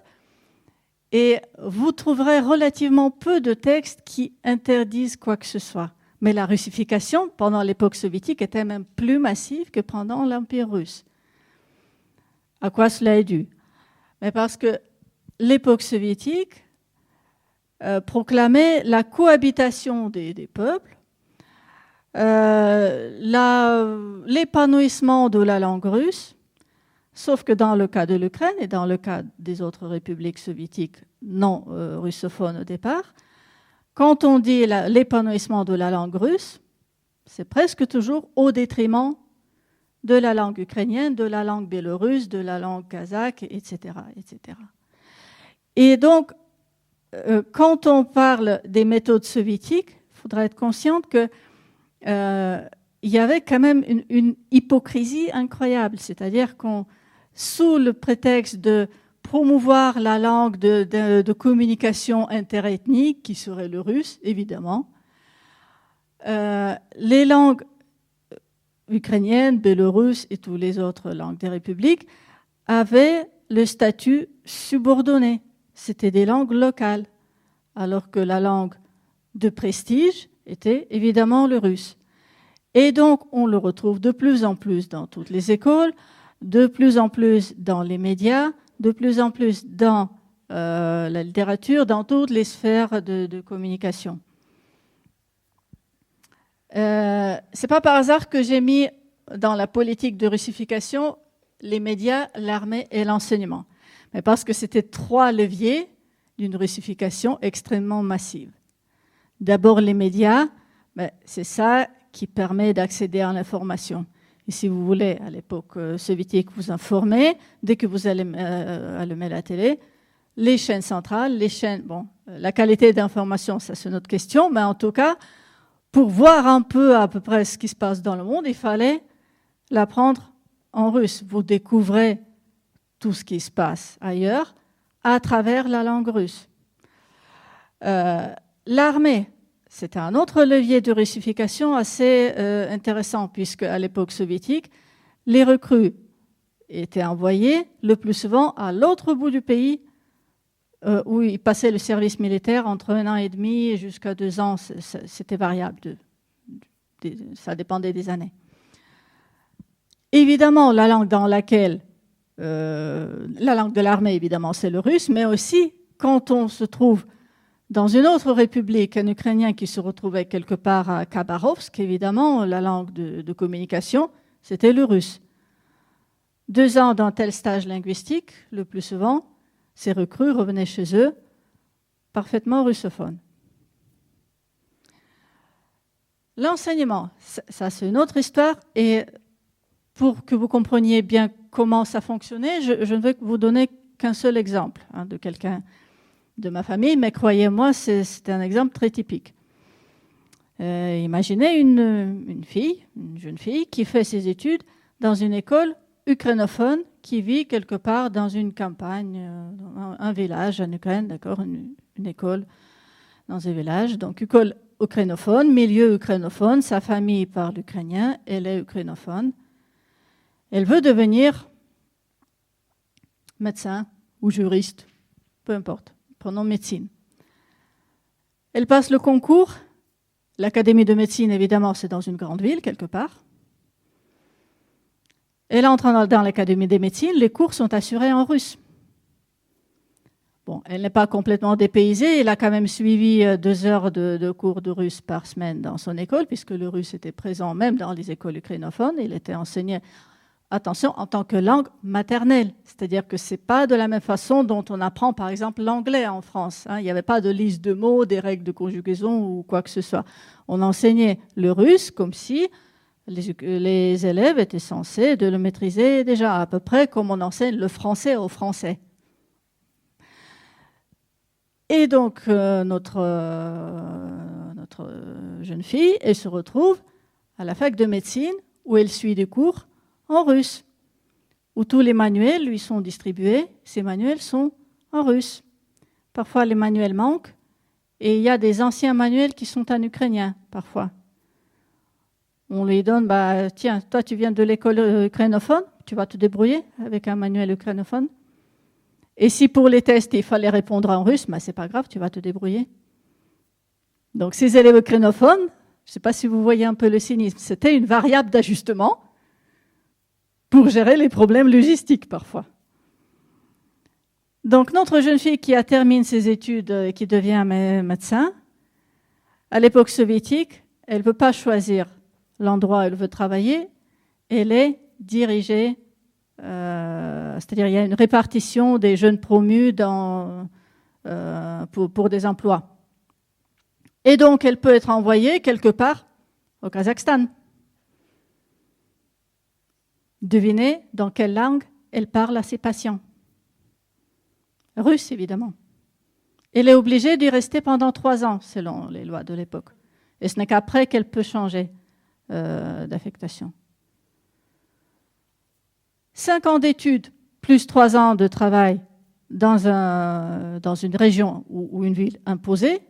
et vous trouverez relativement peu de textes qui interdisent quoi que ce soit. Mais la russification, pendant l'époque soviétique, était même plus massive que pendant l'Empire russe. À quoi cela est dû? Mais parce que l'époque soviétique proclamait la cohabitation des peuples, l'épanouissement de la langue russe, sauf que dans le cas de l'Ukraine et dans le cas des autres républiques soviétiques non russophones au départ, quand on dit l'épanouissement de la langue russe, c'est presque toujours au détriment de la langue ukrainienne, de la langue biélorusse, de la langue kazakh, etc., etc. Et donc, quand on parle des méthodes soviétiques, il faudra être conscient que il y avait quand même une hypocrisie incroyable, c'est-à-dire qu'on, sous le prétexte de promouvoir la langue de communication interethnique, qui serait le russe, évidemment, les langues ukrainiennes, biélorusses et toutes les autres langues des républiques avaient le statut subordonné. C'était des langues locales, alors que la langue de prestige était évidemment le russe. Et donc, on le retrouve de plus en plus dans toutes les écoles, de plus en plus dans les médias, de plus en plus dans la littérature, dans toutes les sphères de communication. C'est pas par hasard que j'ai mis dans la politique de russification les médias, l'armée et l'enseignement. Mais parce que c'était 3 leviers d'une russification extrêmement massive. D'abord les médias, c'est ça qui permet d'accéder à l'information. Et si vous voulez, à l'époque soviétique, vous informer, dès que vous allez allumer la télé, les chaînes centrales, les chaînes... Bon, la qualité d'information, ça c'est notre question, mais en tout cas, pour voir un peu à peu près ce qui se passe dans le monde, il fallait l'apprendre en russe. Vous découvrez tout ce qui se passe ailleurs à travers la langue russe. L'armée, c'était un autre levier de russification assez intéressant, puisque à l'époque soviétique, les recrues étaient envoyés le plus souvent à l'autre bout du pays où ils passaient le service militaire entre 1 an et demi jusqu'à 2 ans. C'était variable, ça dépendait des années. Évidemment, la langue dans laquelle la langue de l'armée, évidemment, c'est le russe, mais aussi quand on se trouve dans une autre république, un Ukrainien qui se retrouvait quelque part à Khabarovsk, évidemment, la langue de communication, c'était le russe. 2 ans dans tel stage linguistique, le plus souvent, ces recrues revenaient chez eux parfaitement russophones. L'enseignement, ça c'est une autre histoire, et pour que vous compreniez bien comment ça fonctionnait, je ne vais vous donner qu'un seul exemple de quelqu'un de ma famille, mais croyez-moi, c'est un exemple très typique. Imaginez une jeune fille qui fait ses études dans une école ukrainophone qui vit quelque part dans une campagne, un village en Ukraine, d'accord, une école dans un village. Donc, école ukrainophone, milieu ukrainophone, sa famille parle ukrainien, elle est ukrainophone. Elle veut devenir médecin ou juriste, peu importe, prenons médecine. Elle passe le concours. L'académie de médecine, évidemment, c'est dans une grande ville, quelque part. Elle entre dans l'académie des médecines, les cours sont assurés en russe. Bon, elle n'est pas complètement dépaysée, elle a quand même suivi 2 heures de cours de russe par semaine dans son école, puisque le russe était présent même dans les écoles ukrainophones, il était enseigné, attention, en tant que langue maternelle. C'est-à-dire que ce n'est pas de la même façon dont on apprend, par exemple, l'anglais en France. Il n'y avait pas de liste de mots, des règles de conjugaison ou quoi que ce soit. On enseignait le russe comme si les élèves étaient censés de le maîtriser déjà, à peu près comme on enseigne le français aux Français. Et donc, notre jeune fille, elle se retrouve à la fac de médecine où elle suit des cours en russe, où tous les manuels lui sont distribués. Ces manuels sont en russe. Parfois, les manuels manquent. Et il y a des anciens manuels qui sont en ukrainien, parfois. On lui donne, tiens, toi, tu viens de l'école ukrainophone, tu vas te débrouiller avec un manuel ukrainophone. Et si pour les tests, il fallait répondre en russe, c'est pas grave, tu vas te débrouiller. Donc, ces élèves ukrainophones, je ne sais pas si vous voyez un peu le cynisme, c'était une variable d'ajustement pour gérer les problèmes logistiques parfois. Donc, notre jeune fille qui a terminé ses études et qui devient médecin, à l'époque soviétique, elle ne peut pas choisir l'endroit où elle veut travailler, elle est dirigée, c'est-à-dire il y a une répartition des jeunes promus pour des emplois. Et donc, elle peut être envoyée quelque part au Kazakhstan. Devinez dans quelle langue elle parle à ses patients. Russe, évidemment. Elle est obligée d'y rester pendant 3 ans, selon les lois de l'époque. Et ce n'est qu'après qu'elle peut changer d'affectation. 5 ans d'études, plus 3 ans de travail dans une région ou une ville imposée,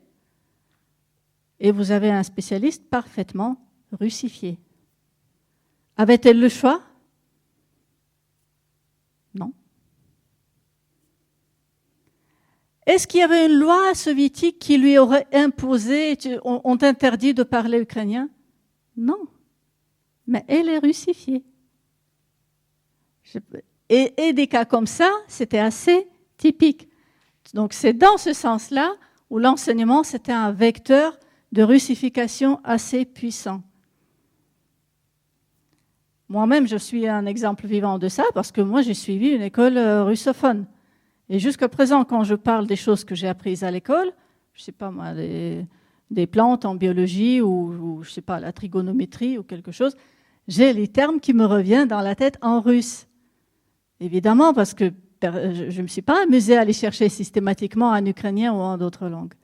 et vous avez un spécialiste parfaitement russifié. Avait-elle le choix? Non. Est-ce qu'il y avait une loi soviétique qui lui aurait imposé, ont interdit de parler ukrainien? Non. Mais elle est russifiée. Et des cas comme ça, c'était assez typique. Donc c'est dans ce sens-là où l'enseignement, c'était un vecteur de russification assez puissant. Moi-même, je suis un exemple vivant de ça parce que moi, j'ai suivi une école russophone. Et jusqu'à présent, quand je parle des choses que j'ai apprises à l'école, je ne sais pas moi, des plantes en biologie ou je ne sais pas, la trigonométrie ou quelque chose, j'ai les termes qui me reviennent dans la tête en russe. Évidemment, parce que je ne me suis pas amusée à les chercher systématiquement en ukrainien ou en d'autres langues.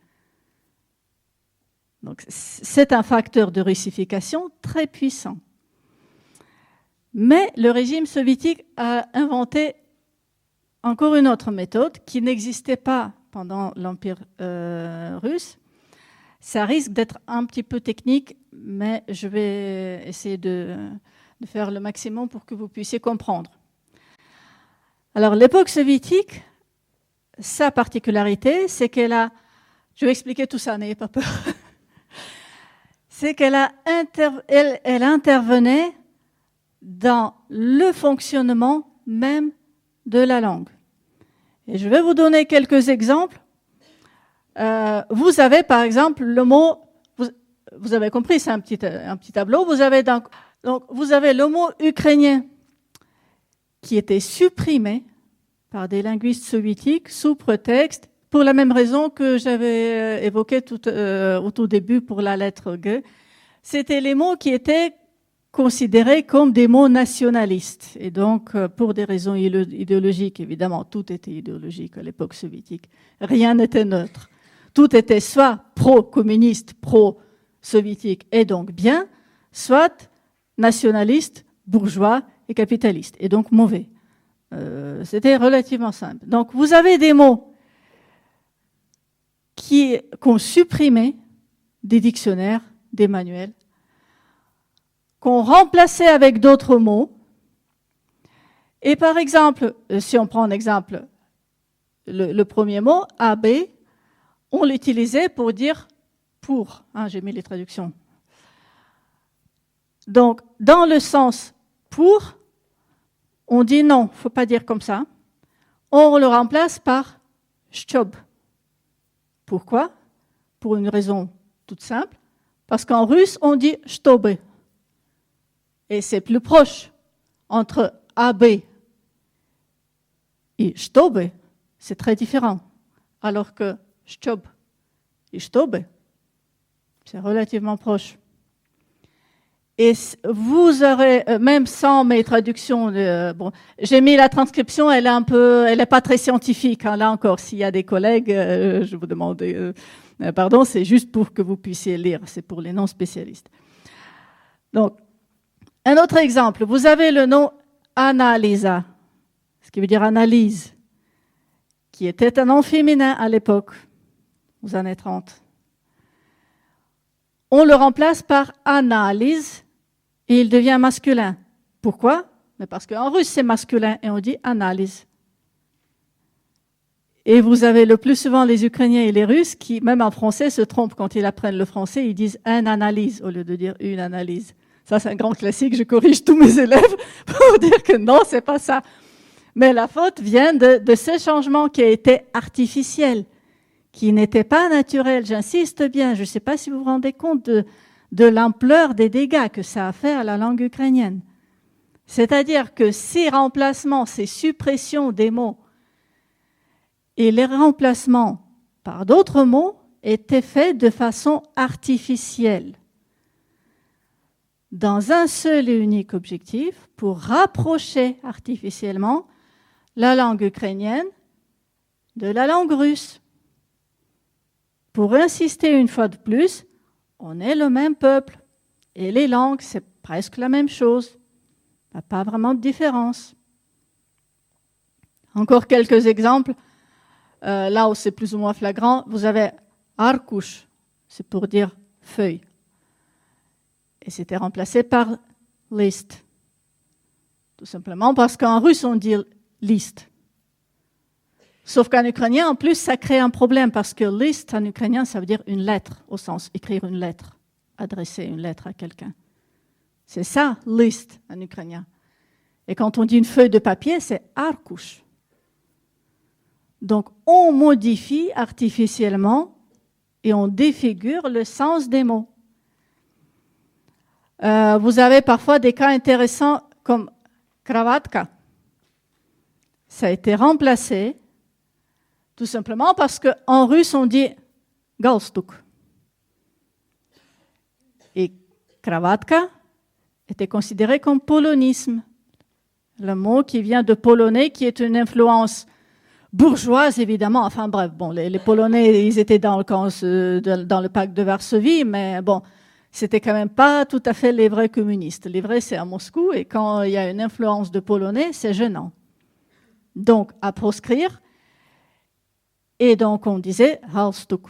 Donc, c'est un facteur de russification très puissant. Mais le régime soviétique a inventé encore une autre méthode qui n'existait pas pendant l'Empire russe. Ça risque d'être un petit peu technique, mais je vais essayer de faire le maximum pour que vous puissiez comprendre. Alors, l'époque soviétique, sa particularité, c'est qu'elle a... Je vais expliquer tout ça, n'ayez pas peur. C'est qu'elle elle intervenait dans le fonctionnement même de la langue. Et je vais vous donner quelques exemples. Vous avez par exemple le mot, vous avez compris, c'est un petit tableau, vous avez le mot ukrainien qui était supprimé par des linguistes soviétiques sous prétexte, pour la même raison que j'avais évoqué au tout début pour la lettre G, c'était les mots qui étaient considérés comme des mots nationalistes. Et donc, pour des raisons idéologiques, évidemment, tout était idéologique à l'époque soviétique. Rien n'était neutre. Tout était soit pro-communiste, pro-soviétique, et donc bien, soit nationaliste, bourgeois et capitaliste, et donc mauvais. C'était relativement simple. Donc, vous avez des mots qu'on supprimait des dictionnaires, des manuels, qu'on remplaçait avec d'autres mots. Et par exemple, si on prend un exemple, le premier mot, AB, on l'utilisait pour dire pour. J'ai mis les traductions. Donc, dans le sens pour, on dit non, il ne faut pas dire comme ça. On le remplace par shchob. Pourquoi? Pour une raison toute simple. Parce qu'en russe, on dit shtobe. Et c'est plus proche entre AB et shtobe, c'est très différent. Alors que shchob et shtobe, c'est relativement proche. Et vous aurez, même sans mes traductions, j'ai mis la transcription, elle est pas très scientifique. Là encore, s'il y a des collègues, je vous demande pardon, c'est juste pour que vous puissiez lire, c'est pour les non-spécialistes. Donc, un autre exemple, vous avez le nom Analysa, ce qui veut dire analyse, qui était un nom féminin à l'époque, aux années 30. On le remplace par analyse et il devient masculin. Pourquoi? Mais parce qu'en russe, c'est masculin et on dit analyse. Et vous avez le plus souvent les Ukrainiens et les Russes qui, même en français, se trompent quand ils apprennent le français. Ils disent un analyse au lieu de dire une analyse. Ça, c'est un grand classique. Je corrige tous mes élèves pour dire que non, c'est pas ça. Mais la faute vient de ce changement qui a été artificiel, qui n'était pas naturel. J'insiste bien. Je ne sais pas si vous vous rendez compte de l'ampleur des dégâts que ça a fait à la langue ukrainienne. C'est-à-dire que ces remplacements, ces suppressions des mots et les remplacements par d'autres mots étaient faits de façon artificielle, dans un seul et unique objectif, pour rapprocher artificiellement la langue ukrainienne de la langue russe. Pour insister une fois de plus, on est le même peuple et les langues, c'est presque la même chose. Il n'y a pas vraiment de différence. Encore quelques exemples. Là où c'est plus ou moins flagrant, vous avez arkush, c'est pour dire feuille. Et c'était remplacé par list. Tout simplement parce qu'en russe, on dit list. Sauf qu'en ukrainien, en plus, ça crée un problème parce que list en ukrainien, ça veut dire une lettre, au sens écrire une lettre, adresser une lettre à quelqu'un. C'est ça, list en ukrainien. Et quand on dit une feuille de papier, c'est arkush. Donc, on modifie artificiellement et on défigure le sens des mots. Vous avez parfois des cas intéressants comme kravatka. Ça a été remplacé tout simplement parce qu'en russe, on dit galstuk. Et kravatka était considéré comme polonisme. Le mot qui vient de polonais, qui est une influence bourgeoise, évidemment. Enfin bref, bon, les Polonais, ils étaient dans le pacte de Varsovie, mais bon, c'était quand même pas tout à fait les vrais communistes. Les vrais, c'est à Moscou, et quand il y a une influence de Polonais, c'est gênant. Donc, à proscrire. Et donc, on disait halstuk.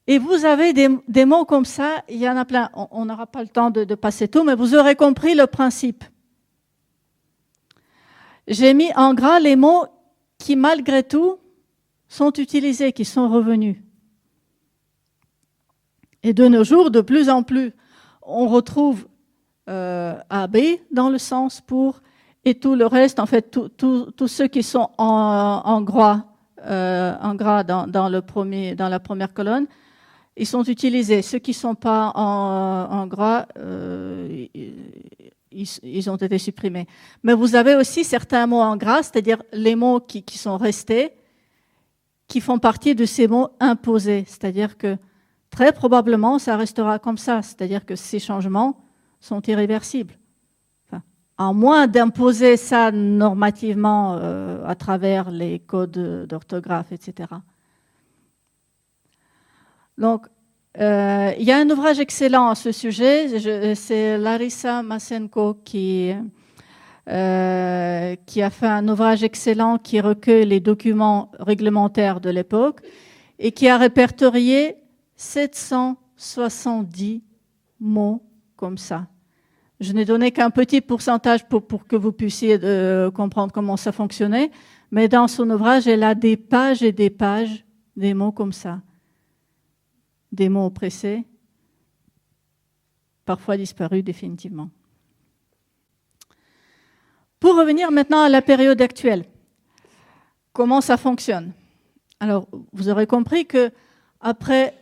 Et vous avez des mots comme ça, il y en a plein. On n'aura pas le temps de passer tout, mais vous aurez compris le principe. J'ai mis en gras les mots qui, malgré tout, sont utilisés, qui sont revenus. Et de nos jours, de plus en plus, on retrouve AB dans le sens pour, et tout le reste, en fait, tous ceux qui sont en gras dans la première colonne, ils sont utilisés. Ceux qui ne sont pas en gras, ils ont été supprimés. Mais vous avez aussi certains mots en gras, c'est-à-dire les mots qui sont restés, qui font partie de ces mots imposés. C'est-à-dire que très probablement, ça restera comme ça. C'est-à-dire que ces changements sont irréversibles. Enfin, à moins d'imposer ça normativement à travers les codes d'orthographe, etc. Donc, il y a un ouvrage excellent à ce sujet. C'est Larissa Masenko qui a fait un ouvrage excellent qui recueille les documents réglementaires de l'époque et qui a répertorié 770 mots comme ça. Je n'ai donné qu'un petit pourcentage pour que vous puissiez comprendre comment ça fonctionnait, mais dans son ouvrage, elle a des pages et des pages des mots comme ça. Des mots oppressés, parfois disparus définitivement. Pour revenir maintenant à la période actuelle, comment ça fonctionne? Alors, vous aurez compris que après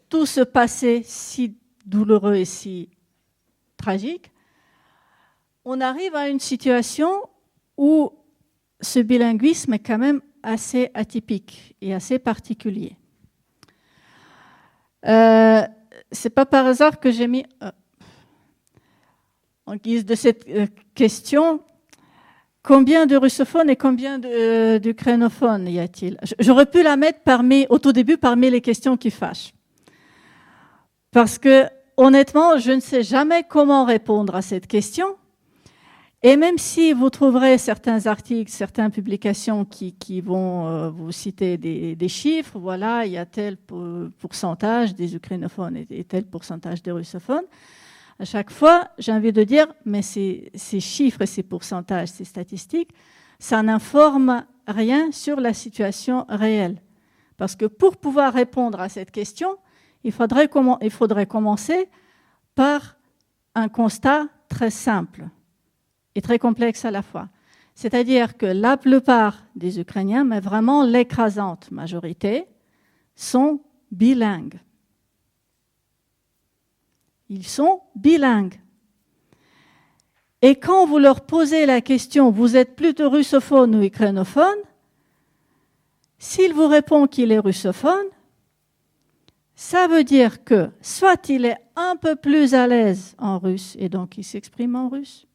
tout ce passé si douloureux et si tragique, on arrive à une situation où ce bilinguisme est quand même assez atypique et assez particulier. C'est pas par hasard que j'ai mis en guise de cette question combien de russophones et combien d'ukrainophones y a-t-il? J'aurais pu la mettre au tout début parmi les questions qui fâchent. Parce que honnêtement, je ne sais jamais comment répondre à cette question. Et même si vous trouverez certains articles, certaines publications qui vont vous citer des chiffres, voilà, il y a tel pourcentage des ukrainophones et tel pourcentage des russophones, à chaque fois, j'ai envie de dire, mais ces chiffres et ces pourcentages, ces statistiques, ça n'informe rien sur la situation réelle. Parce que pour pouvoir répondre à cette question, il faudrait commencer par un constat très simple et très complexe à la fois. C'est-à-dire que la plupart des Ukrainiens, mais vraiment l'écrasante majorité, sont bilingues. Ils sont bilingues. Et quand vous leur posez la question, vous êtes plutôt russophone ou ukrainophone, s'il vous répond qu'il est russophone, ça veut dire que soit il est un peu plus à l'aise en russe et donc il s'exprime en russe,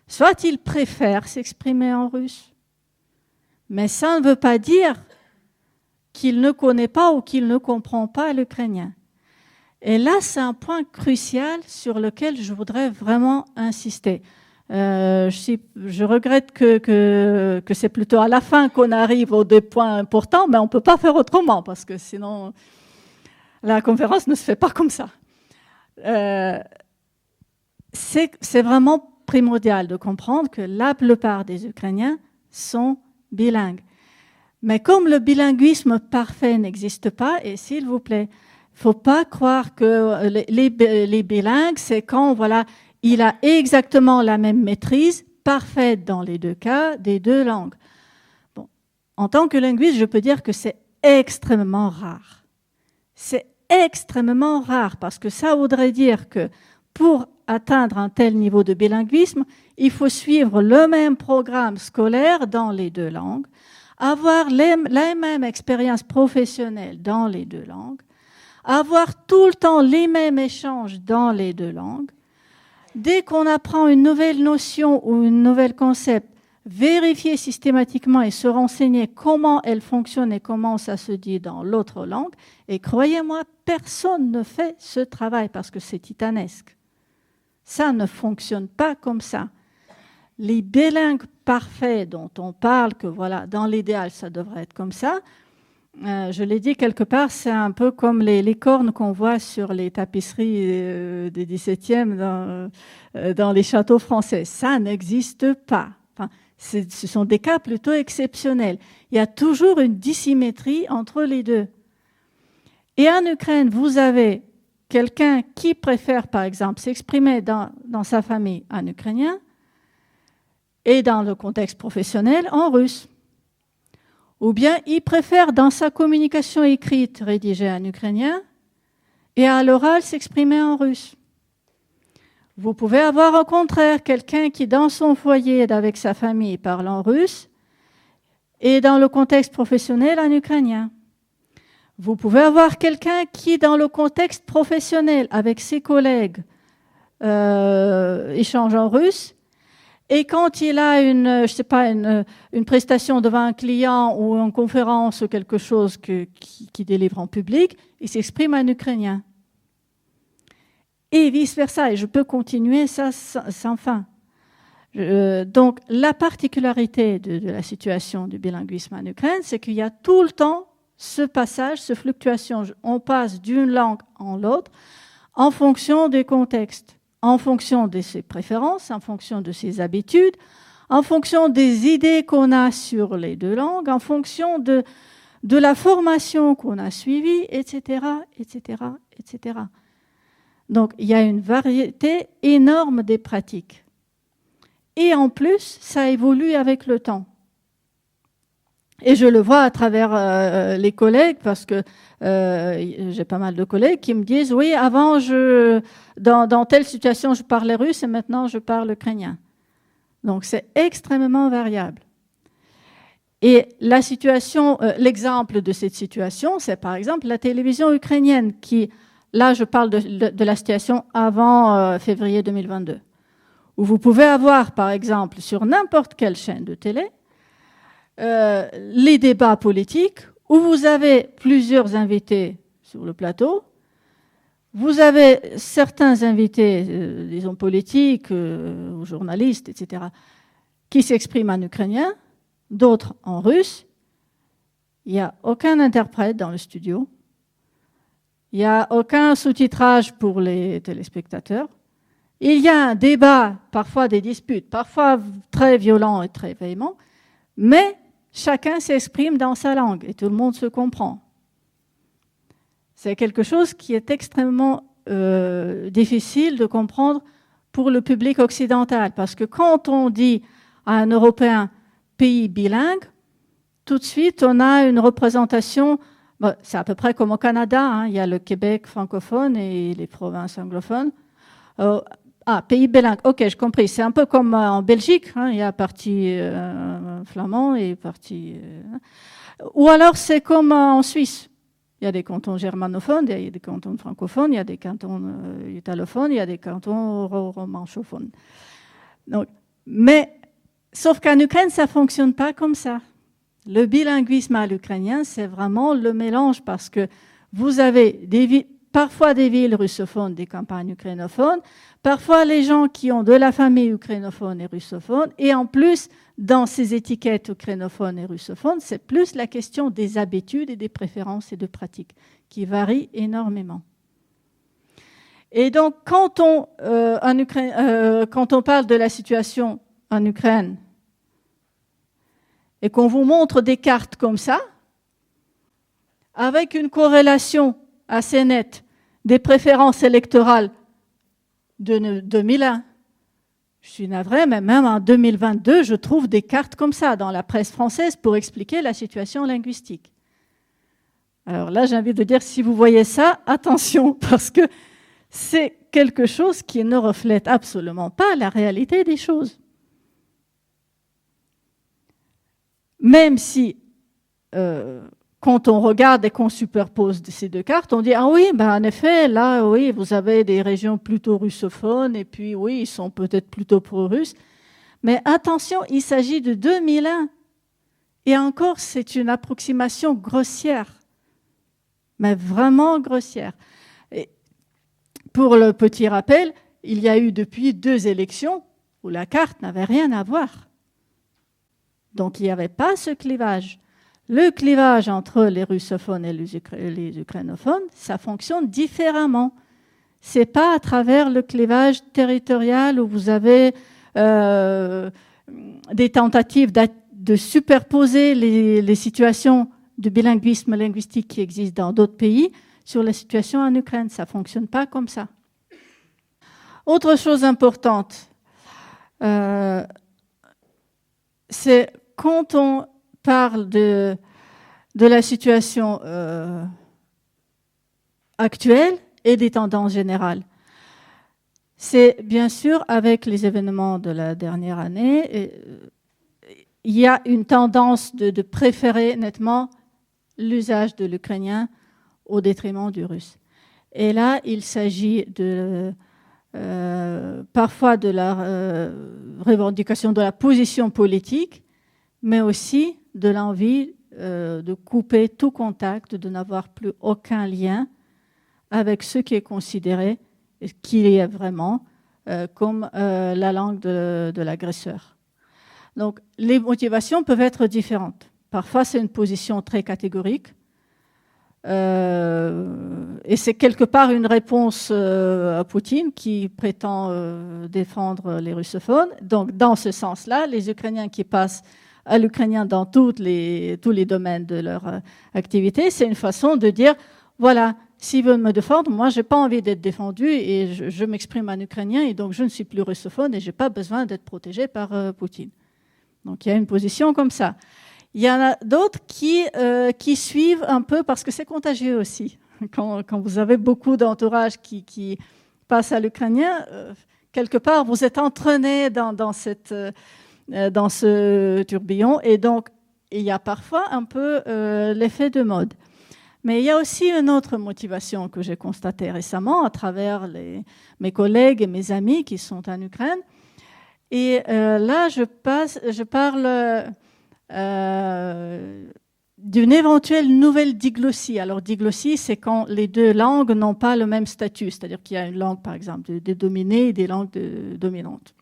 soit il préfère s'exprimer en russe. Mais ça ne veut pas dire qu'il ne connaît pas ou qu'il ne comprend pas l'ukrainien. Et là, c'est un point crucial sur lequel je voudrais vraiment insister. Je regrette que c'est plutôt à la fin qu'on arrive aux deux points importants, mais on ne peut pas faire autrement, parce que sinon, la conférence ne se fait pas comme ça. C'est vraiment primordial de comprendre que la plupart des Ukrainiens sont bilingues. Mais comme le bilinguisme parfait n'existe pas, et s'il vous plaît, il ne faut pas croire que les bilingues, c'est quand voilà, il a exactement la même maîtrise parfaite dans les deux cas des deux langues. Bon, en tant que linguiste, je peux dire que c'est extrêmement rare. C'est extrêmement rare parce que ça voudrait dire que pour atteindre un tel niveau de bilinguisme, il faut suivre le même programme scolaire dans les deux langues, avoir la même expérience professionnelle dans les deux langues, avoir tout le temps les mêmes échanges dans les deux langues. Dès qu'on apprend une nouvelle notion ou un nouvel concept, vérifier systématiquement et se renseigner comment elle fonctionne et comment ça se dit dans l'autre langue. Et croyez-moi, personne ne fait ce travail parce que c'est titanesque. Ça ne fonctionne pas comme ça. Les bilingues parfaits dont on parle, que voilà, dans l'idéal, ça devrait être comme ça, je l'ai dit quelque part, c'est un peu comme les cornes qu'on voit sur les tapisseries des 17e dans les châteaux français. Ça n'existe pas. Enfin, ce sont des cas plutôt exceptionnels. Il y a toujours une dissymétrie entre les deux. Et en Ukraine, vous avez quelqu'un qui préfère, par exemple, s'exprimer dans sa famille en ukrainien et dans le contexte professionnel en russe. Ou bien il préfère dans sa communication écrite rédigée en ukrainien et à l'oral s'exprimer en russe. Vous pouvez avoir au contraire quelqu'un qui dans son foyer avec sa famille parle en russe et dans le contexte professionnel en ukrainien. Vous pouvez avoir quelqu'un qui dans le contexte professionnel avec ses collègues échange en russe. Et quand il a une prestation devant un client ou une conférence ou quelque chose qui délivre en public, il s'exprime en ukrainien. Et vice-versa. Et je peux continuer ça sans fin. Donc, la particularité de la situation du bilinguisme en Ukraine, c'est qu'il y a tout le temps ce passage, cette fluctuation. On passe d'une langue en l'autre en fonction des contextes, en fonction de ses préférences, en fonction de ses habitudes, en fonction des idées qu'on a sur les deux langues, en fonction de la formation qu'on a suivie, etc., etc., etc. Donc, il y a une variété énorme des pratiques. Et en plus, ça évolue avec le temps. Et je le vois à travers les collègues, parce que j'ai pas mal de collègues qui me disent « Oui, avant, dans telle situation, je parlais russe et maintenant, je parle ukrainien. » Donc, c'est extrêmement variable. Et la situation, l'exemple de cette situation, c'est par exemple la télévision ukrainienne qui, là, je parle de la situation avant février 2022, où vous pouvez avoir, par exemple, sur n'importe quelle chaîne de télé, les débats politiques où vous avez plusieurs invités sur le plateau, vous avez certains invités, disons politiques, ou journalistes, etc., qui s'expriment en ukrainien, d'autres en russe. Il n'y a aucun interprète dans le studio. Il n'y a aucun sous-titrage pour les téléspectateurs. Il y a un débat, parfois des disputes, parfois très violents et très véhéments, mais chacun s'exprime dans sa langue et tout le monde se comprend. C'est quelque chose qui est extrêmement difficile de comprendre pour le public occidental, parce que quand on dit à un Européen pays bilingue, tout de suite on a une représentation, c'est à peu près comme au Canada, hein, il y a le Québec francophone et les provinces anglophones. Pays bilingue, ok, j'ai compris. C'est un peu comme en Belgique, hein, il y a partie flamand et partie... Ou alors c'est comme en Suisse. Il y a des cantons germanophones, il y a des cantons francophones, il y a des cantons italophones, il y a des cantons romanchophones. Donc, mais, sauf qu'en Ukraine, ça ne fonctionne pas comme ça. Le bilinguisme à l'ukrainien, c'est vraiment le mélange parce que vous avez parfois des villes russophones, des campagnes ukrainophones, parfois les gens qui ont de la famille ukrainophone et russophone, et en plus, dans ces étiquettes ukrainophones et russophones, c'est plus la question des habitudes et des préférences et de pratiques qui varient énormément. Et donc, quand on parle de la situation en Ukraine et qu'on vous montre des cartes comme ça, avec une corrélation assez nette des préférences électorales de 2001, je suis navrée, mais même en 2022, je trouve des cartes comme ça dans la presse française pour expliquer la situation linguistique. Alors là, j'ai envie de dire, si vous voyez ça, attention, parce que c'est quelque chose qui ne reflète absolument pas la réalité des choses. Même si, quand on regarde et qu'on superpose ces deux cartes, on dit « Ah oui, en effet, là, oui, vous avez des régions plutôt russophones, et puis oui, ils sont peut-être plutôt pro-russes. » Mais attention, il s'agit de 2001. Et encore, c'est une approximation grossière. Mais vraiment grossière. Et pour le petit rappel, il y a eu depuis 2 élections où la carte n'avait rien à voir. Donc, il n'y avait pas ce clivage. Le clivage entre les russophones et les ukrainophones, ça fonctionne différemment. Ce n'est pas à travers le clivage territorial où vous avez des tentatives de superposer les situations de bilinguisme linguistique qui existent dans d'autres pays sur la situation en Ukraine. Ça ne fonctionne pas comme ça. Autre chose importante, c'est quand on parle de la situation actuelle et des tendances générales. C'est bien sûr avec les événements de la dernière année, il y a une tendance de préférer nettement l'usage de l'ukrainien au détriment du russe. Et là, il s'agit parfois de la revendication de la position politique, mais aussi de l'envie de couper tout contact, de n'avoir plus aucun lien avec ce qui est considéré, qui est vraiment comme la langue de l'agresseur. Donc, les motivations peuvent être différentes. Parfois, c'est une position très catégorique, et c'est quelque part une réponse à Poutine qui prétend défendre les russophones. Donc, dans ce sens-là, les Ukrainiens qui passent à l'ukrainien dans tous les domaines de leur activité, c'est une façon de dire, voilà, s'ils veulent me défendre, moi, je n'ai pas envie d'être défendu et je m'exprime en ukrainien et donc je ne suis plus russophone et je n'ai pas besoin d'être protégé par Poutine. Donc, il y a une position comme ça. Il y en a d'autres qui suivent un peu parce que c'est contagieux aussi. Quand vous avez beaucoup d'entourage qui passent à l'ukrainien, quelque part, vous êtes entraîné dans ce tourbillon. Et donc, il y a parfois un peu l'effet de mode. Mais il y a aussi une autre motivation que j'ai constatée récemment à travers mes collègues et mes amis qui sont en Ukraine. Et là, je parle d'une éventuelle nouvelle diglossie. Alors, diglossie, c'est quand les deux langues n'ont pas le même statut, c'est-à-dire qu'il y a une langue, par exemple, de dominée et des langues dominantes.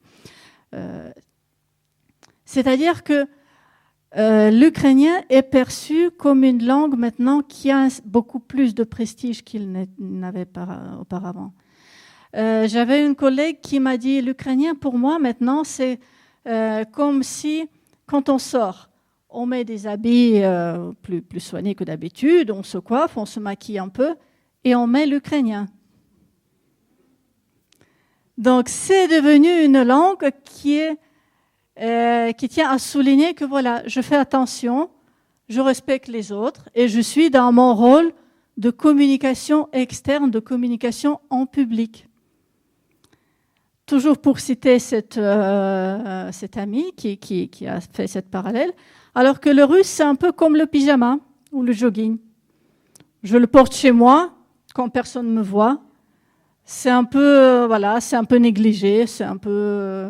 C'est-à-dire que l'ukrainien est perçu comme une langue maintenant qui a beaucoup plus de prestige qu'il n'avait auparavant. J'avais une collègue qui m'a dit « L'ukrainien, pour moi, maintenant, c'est comme si, quand on sort, on met des habits plus soignés que d'habitude, on se coiffe, on se maquille un peu, et on met l'ukrainien. » Donc, c'est devenu une langue qui tient à souligner que voilà, je fais attention, je respecte les autres et je suis dans mon rôle de communication externe, de communication en public. Toujours pour citer cet ami qui a fait cette parallèle, alors que le russe, c'est un peu comme le pyjama ou le jogging. Je le porte chez moi quand personne ne me voit. C'est un peu, c'est un peu négligé, c'est un peu...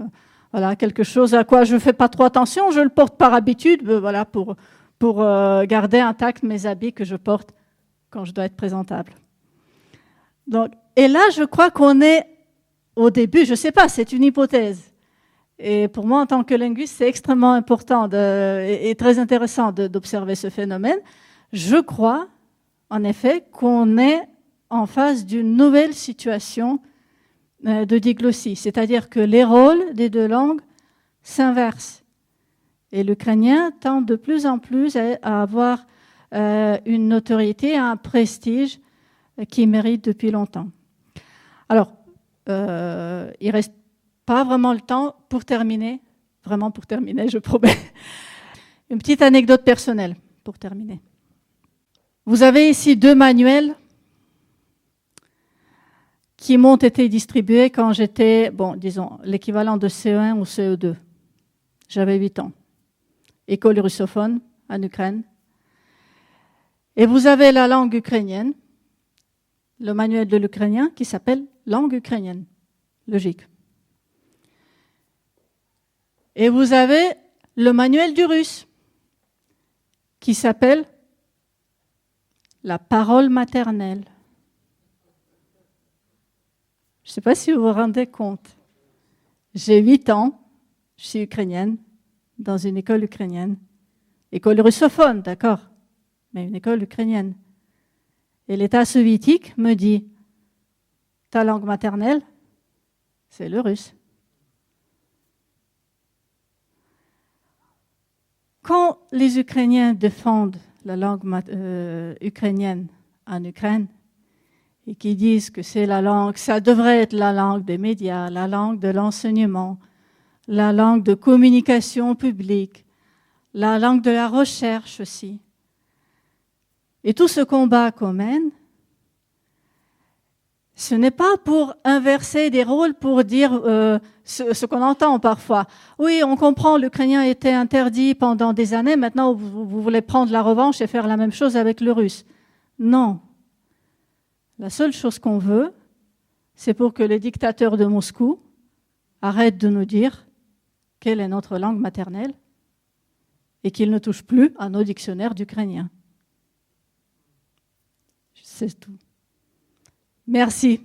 quelque chose à quoi je ne fais pas trop attention, je le porte par habitude, pour garder intact mes habits que je porte quand je dois être présentable. Donc, et là, je crois qu'on est au début, je ne sais pas, c'est une hypothèse. Et pour moi, en tant que linguiste, c'est extrêmement important et très intéressant d'observer ce phénomène. Je crois, en effet, qu'on est en face d'une nouvelle situation de diglossie, c'est-à-dire que les rôles des deux langues s'inversent. Et l'ukrainien tend de plus en plus à avoir une notoriété, un prestige qu'il mérite depuis longtemps. Alors, il ne reste pas vraiment le temps pour terminer, je promets. Une petite anecdote personnelle pour terminer. Vous avez ici 2 manuels qui m'ont été distribués quand j'étais, disons, l'équivalent de CE1 ou CE2. J'avais 8 ans. École russophone en Ukraine. Et vous avez la langue ukrainienne, le manuel de l'ukrainien qui s'appelle langue ukrainienne. Logique. Et vous avez le manuel du russe qui s'appelle la parole maternelle. Je ne sais pas si vous vous rendez compte. J'ai 8 ans, je suis ukrainienne, dans une école ukrainienne. École russophone, d'accord, mais une école ukrainienne. Et l'État soviétique me dit, ta langue maternelle, c'est le russe. Quand les Ukrainiens défendent la langue ukrainienne en Ukraine, et qui disent que c'est la langue, ça devrait être la langue des médias, la langue de l'enseignement, la langue de communication publique, la langue de la recherche aussi. Et tout ce combat qu'on mène, ce n'est pas pour inverser des rôles, pour dire ce qu'on entend parfois. Oui, on comprend, l'ukrainien était interdit pendant des années, maintenant vous voulez prendre la revanche et faire la même chose avec le russe. Non. La seule chose qu'on veut, c'est pour que les dictateurs de Moscou arrêtent de nous dire quelle est notre langue maternelle et qu'ils ne touchent plus à nos dictionnaires d'ukrainien. C'est tout. Merci.